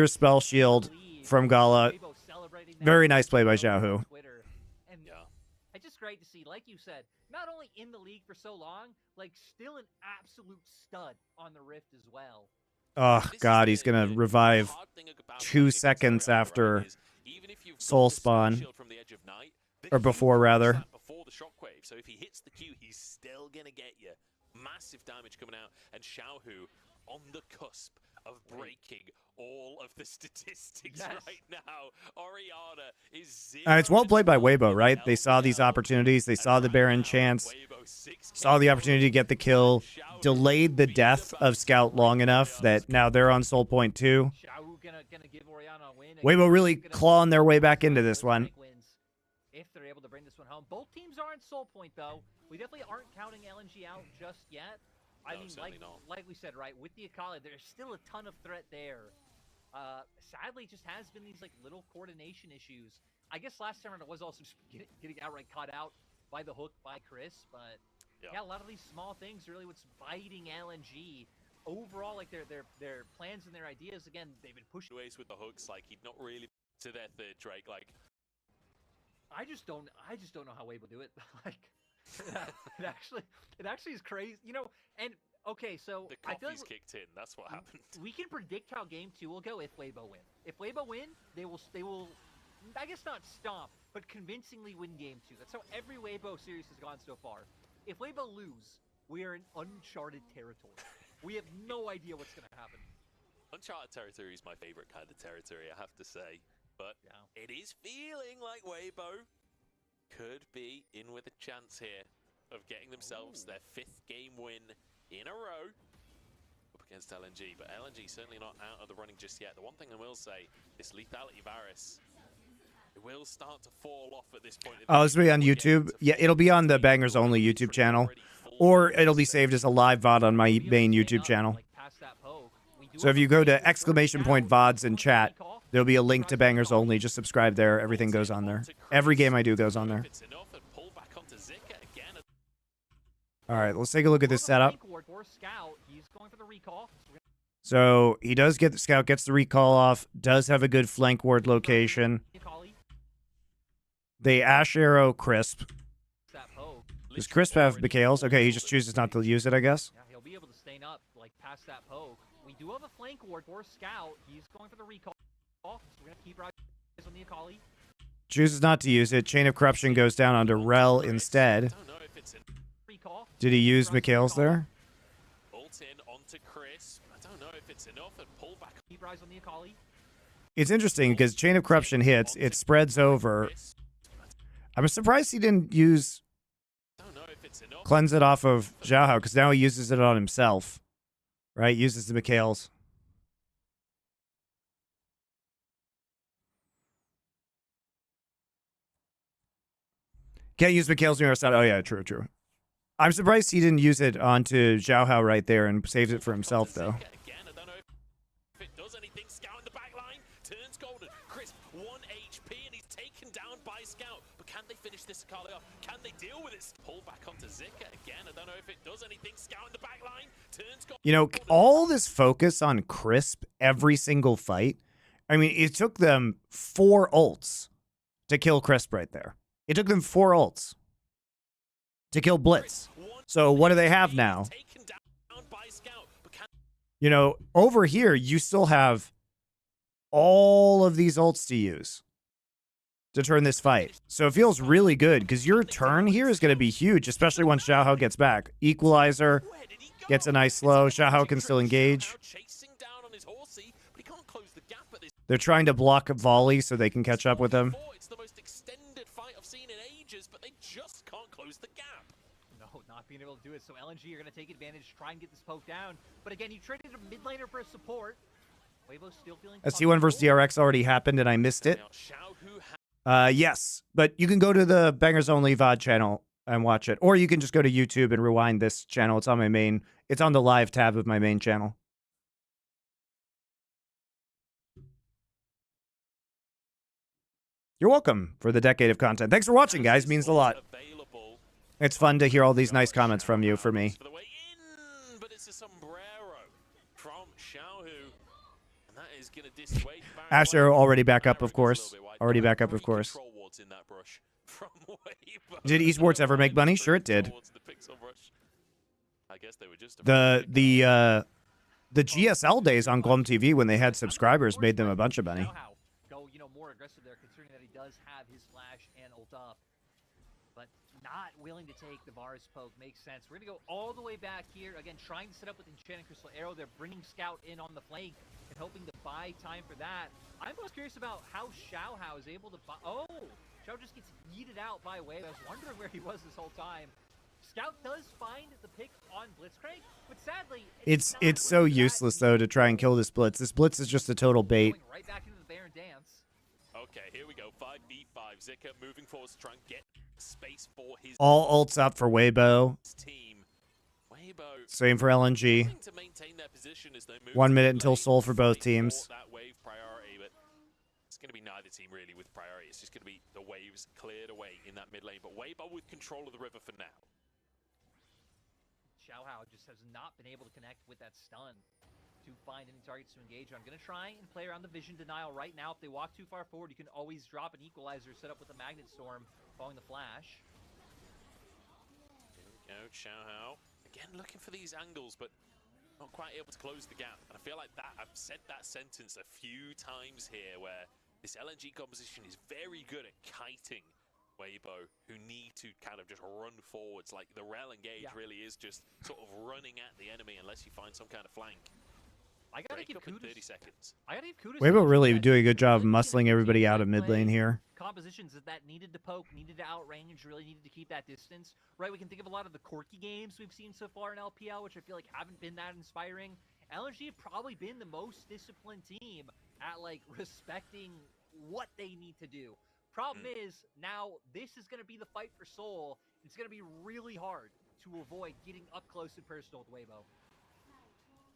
spell shield from Gala. Very nice play by Xiaohu.
And it's just great to see, like you said, not only in the league for so long, like still an absolute stud on the Rift as well.
Oh, God, he's going to revive 2 seconds after Soul Spawn. Or before, rather.
Before the shockwave. So if he hits the Q, he's still going to get you. Massive damage coming out. And Xiaohu on the cusp of breaking all of the statistics right now. Oriana is
it's well played by Weibo, right? They saw these opportunities. They saw the Baron chance. Saw the opportunity to get the kill. Delayed the death of Scout long enough that now they're on Soul Point 2. Weibo really clawing their way back into this one.
If they're able to bring this one home. Both teams are in Soul Point, though. We definitely aren't counting LNG out just yet. I mean, like we said, right, with the Akali, there's still a ton of threat there. Sadly, it just has been these, like, little coordination issues. I guess last time it was also just getting outright caught out by the hook by Chris, but yeah, a lot of these small things are really what's biting LNG. Overall, like, their plans and their ideas, again, they've been pushing
ways with the hooks, like, he'd not really to their third Drake, like,
I just don't know how Weibo do it. Like, it actually is crazy, you know. And okay, so
the
I feel
coffee's
like
kicked in. That's what happened.
We can predict how game 2 will go if Weibo win. If Weibo win, they will, I guess not stomp, but convincingly win game 2. That's how every Weibo series has gone so far. If Weibo lose, we are in uncharted territory. We have no idea what's going to happen.
Uncharted territory is my favorite kind of territory, I have to say. But it is feeling like Weibo could be in with a chance here of getting themselves their 5th game win in a row up against LNG. But LNG certainly not out of the running just yet. The one thing I will say, this lethality Varus, it will start to fall off at this point.
Oh, this will be on YouTube? Yeah, it'll be on the Bangers Only YouTube channel. Or it'll be saved as a live VOD on my main YouTube channel. So if you go to !VODs in chat, there'll be a link to Bangers Only. Just subscribe there. Everything goes on there. Every game I do goes on there. All right, let's take a look at this setup. So he does get the Scout, gets the recall off, does have a good flank ward location. They Ash Arrow Crisp. Does Crisp have Mikhails? Okay, he just chooses not to use it, I guess.
Yeah, he'll be able to stay up, like, past that poke. We do have a flank ward for Scout. He's going for the recall. So we're going to keep eyes on the Akali.
Chooses not to use it. Chain of Corruption goes down onto Rel instead. Did he use Mikhails there? It's interesting because Chain of Corruption hits. It spreads over. I'm surprised he didn't use Cleanse it off of Xiaohu because now he uses it on himself. Right? Uses the Mikhails. Can't use Mikhails near our side. Oh, yeah, true, true. I'm surprised he didn't use it onto Xiaohu right there and saves it for himself, though.
Can they finish this Akali off? Can they deal with it? Pull back onto Zika again. I don't know if it does anything. Scout in the back line. Turns
you know, all this focus on Crisp every single fight. I mean, it took them 4 ults to kill Crisp right there. It took them 4 ults to kill Blitz. So what do they have now? You know, over here, you still have all of these ults to use to turn this fight. So it feels really good because your turn here is going to be huge, especially once Xiaohu gets back. Equalizer gets a nice slow. Xiaohu can still engage. They're trying to block a volley so they can catch up with him.
It's the most extended fight I've seen in ages, but they just can't close the gap.
No, not being able to do it. So LNG are going to take advantage, try and get this poke down. But again, you traded a mid laner for support. Weibo's still feeling
T1 versus DRX already happened and I missed it. Yes, but you can go to the Bangers Only VOD channel and watch it. Or you can just go to YouTube and rewind this channel. It's on my main, it's on the live tab of my main channel. You're welcome for the decade of content. Thanks for watching, guys. Means a lot. It's fun to hear all these nice comments from you for me.
But it's a sombrero from Xiaohu. And that is going to dissuade Baron
Asher
away.
already back up,
Baron
of course.
is a little bit wide.
Already back up,
Three
of course.
control wards in that brush from Weibo.
Did Esports ever make money? Sure it did.
I guess they were just
The GSL days on Glum TV when they had subscribers made them a bunch of money.
Go, more aggressive there, considering that he does have his flash and ult up, but not willing to take the Varus poke. Makes sense. We're gonna go all the way back here again, trying to set up with Enchanted Crystal Arrow. They're bringing Scout in on the flank and hoping to buy time for that. I'm most curious about how Xiaohao is able to buy. Oh, Xiao just gets yeeted out by Wave. I was wondering where he was this whole time. Scout does find the pick on Blitzcrank, but sadly,
It's so useless though to try and kill this Blitz. This Blitz is just a total bait.
Going right back into the Baron dance.
Okay, here we go. 5v5. Zika moving forward to try and get space for his
All ults up for Weibo.
team. Weibo
Same for LNG.
trying to maintain their position as they move
1
to
minute
the
until
lane,
Soul for both
fighting
teams.
for that wave priority, but it's going to be neither team really with priority. It's just going to be the waves cleared away in that mid lane. But Weibo with control of the river for now.
Xiaohao just has not been able to connect with that stun to find any targets to engage on. Going to try and play around the vision denial right now. If they walk too far forward, you can always drop an equalizer set up with a magnet storm following the flash.
Here we go, Xiaohao. Again, looking for these angles, but not quite able to close the gap. And I feel like that I've said that sentence a few times here, where this LNG composition is very good at kiting Weibo, who need to kind of just run forwards. Like the rel engage really is just sort of running at the enemy unless you find some kind of flank.
I gotta give
Break up in
kudos.
30 seconds.
I gotta give kudos.
Weibo
to
really
that.
doing a good job of
Really
muscling
needed to
everybody
keep
out
that
of mid
play.
lane here.
Compositions that needed to poke, needed to outrange, really needed to keep that distance. Right, we can think of a lot of the quirky games we've seen so far in LPL, which I feel like haven't been that inspiring. LNG have probably been the most disciplined team at like respecting what they need to do. Problem is, now this is going to be the fight for Soul. It's going to be really hard to avoid getting up close and personal with Weibo.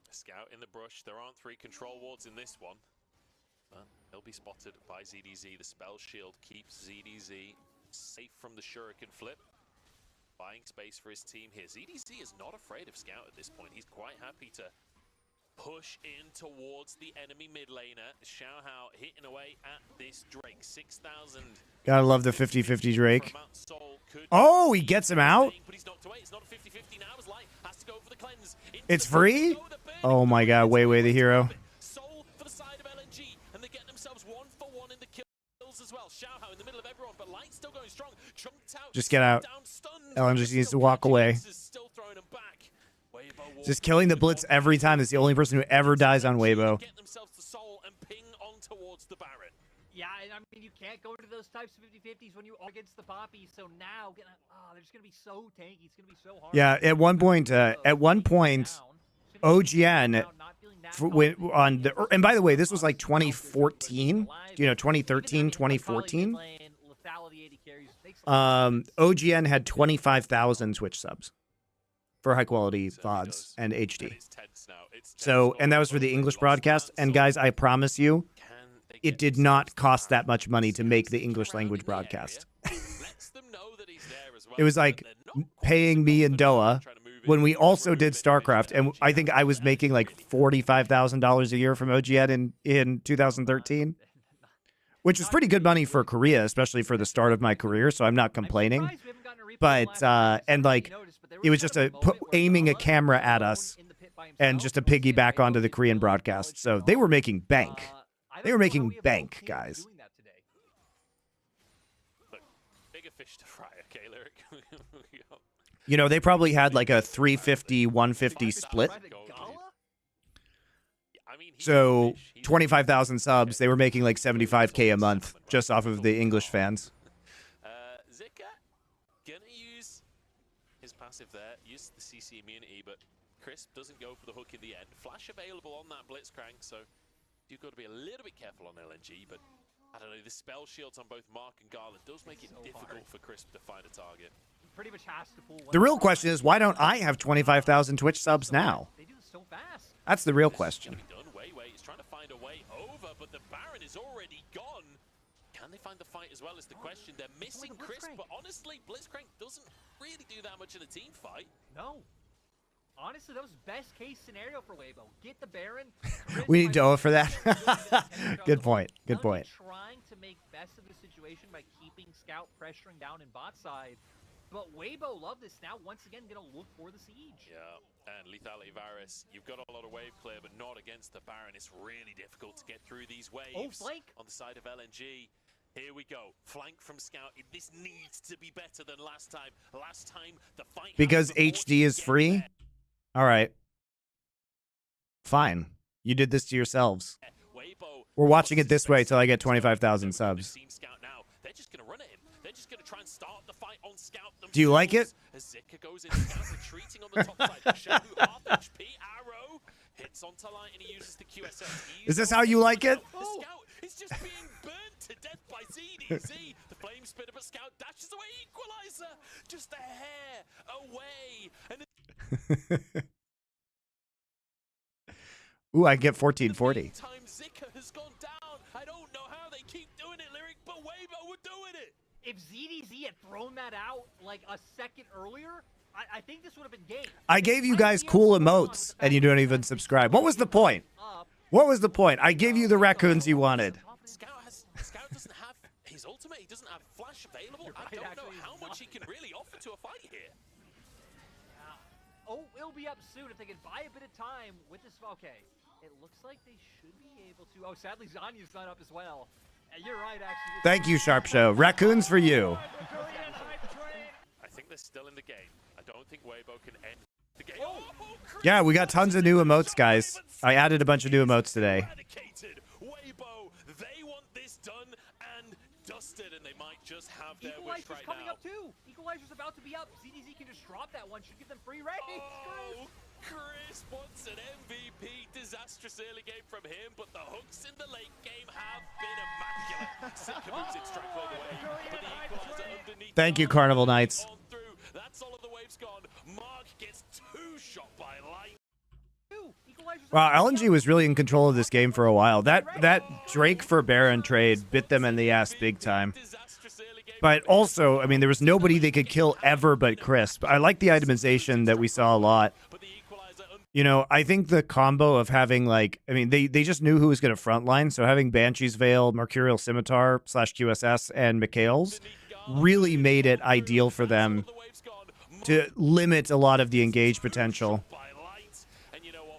Scout in the brush. There aren't 3 control wards in this one. But he'll be spotted by ZDZ. The spell shield keeps ZDZ safe from the shuriken flip. Buying space for his team here. ZDZ is not afraid of Scout at this point. He's quite happy to push in towards the enemy mid laner. Xiaohao hitting away at this Drake. 6,000.
Gotta love the 50-50 Drake. Oh, he gets him out? It's free? Oh my god, way the hero.
Soul for the side of LNG, and they're getting themselves 1-for-1 in the kills as well. Xiaohao in the middle of everyone, but Light's still going strong. Chunked out,
Just get out.
down, stunned.
LNG just needs to walk away.
Still throwing him back. Weibo
Just killing the Blitz every time. That's the only person who ever dies on Weibo.
Get themselves to Soul and ping on towards the Baron.
Yeah, and I mean, you can't go into those types of 50-50s when you are against the Poppy. So now, they're just going to be so tanky. It's going to be so hard.
Yeah, at one point, OGN, and by the way, this was like 2014, 2013, 2014. OGN had 25,000 Twitch subs for high quality VODs and HD. So, and that was for the English broadcast. And guys, I promise you, it did not cost that much money to make the English language broadcast. It was like paying me and Doa when we also did StarCraft, and I think I was making like $45,000 a year from OGN in 2013, which is pretty good money for Korea, especially for the start of my career. So I'm not complaining. But and like it was just aiming a camera at us and just a piggyback onto the Korean broadcast. So they were making bank. They were making bank, guys.
Bigger fish to fry, okay, Lyric.
They probably had like a 350-150 split. So 25,000 subs, they were making like 75K a month just off of the English fans.
Zika gonna use his passive there, use the CC immunity, but Crisp doesn't go for the hook in the end. Flash available on that Blitzcrank, so you've got to be a little bit careful on LNG, but I don't know, the spell shields on both Mark and Garland does make it difficult for Crisp to find a target.
Pretty much has to pull
The real question is, why don't I have 25,000 Twitch subs now?
They do this so fast.
That's the real question.
He's trying to find a way over, but the Baron is already gone. Can they find the fight as well is the question. They're missing Crisp, but honestly, Blitzcrank doesn't really do that much in a team fight.
No. Honestly, honestly, that was best case scenario for Weibo. Get the Baron. Chris
We need
by
Doa for that.
the
Good point. Good
LNG
point.
trying to make best of the situation by keeping Scout pressuring down in bot side. But Weibo love this now. Once again, gonna look for the siege.
Yeah, and Lethality Varus, you've got a lot of wave clear, but not against the Baron. It's really difficult to get through these waves.
Flank.
On the side of LNG. Here we go. Flank from Scout. This needs to be better than last time. Last time, the fight...
Because HD is free? All right. Fine. You did this to yourselves.
Weibo,
We're watching it this way till I get 25,000 subs.
Scout now. They're just going to run at him. They're just going to try and start the fight on Scout themselves.
Do you like it?
As Zika goes in, Scout retreating on the top side. Shamu, half HP, arrow. Hits onto light and he uses the QSS.
Is this how you like it?
The Scout is just being burnt to death by ZDZ. The flame spinner, but Scout dashes away. Equalizer. Just a hair away. And
Ooh, I get 1440.
time Zika has gone down. I don't know how they keep doing it, Lyric, but Weibo were doing it.
If ZDZ had thrown that out like a second earlier, I think this would have been game.
I gave you guys cool emotes, and you don't even subscribe. What was the point? What was the point? I gave you the raccoons you wanted.
Scout doesn't have his ultimate. He doesn't have flash available. I don't know how much he can really offer to a fight here.
Oh, it'll be up soon if they can buy a bit of time with this. Okay, it looks like they should be able to. Oh, sadly, Zanya's not up as well. You're right, actually.
Thank you, Sharp Show. Raccoons for you.
I think they're still in the game. I don't think Weibo can end the game.
Yeah, we got tons of new emotes, guys. I added a bunch of new emotes today.
Weibo, they want this done and dusted, and they might just have their wish
Equalizer's
right
coming
now.
up too. Equalizer's about to be up. ZDZ can just drop that one. Should give them free race.
Oh, Chris wants an MVP. Disastrous early game from him, but the hooks in the late game have been immaculate. Zika moves it straight all the way, but the equalizer underneath.
Thank you, Carnival Knights.
On through. That's all of the waves gone. Mark gets two shot by light.
Wow, LNG was really in control of this game for a while. That Drake for Baron trade bit them in the ass big time. But also, I mean, there was nobody they could kill ever but Crisp. I like the itemization that we saw a lot. You know, I think the combo of having, like, I mean, they just knew who was going to frontline. So having Banshee's Veil, Mercurial Scimitar / QSS, and Mikhail's really made it ideal for them to limit a lot of the engage potential.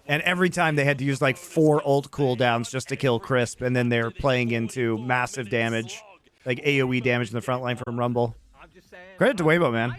And every time they had to use like 4 ult cooldowns just to kill Crisp, and then they're playing into massive damage, like AoE damage in the front line from Rumble. Credit to Weibo, man.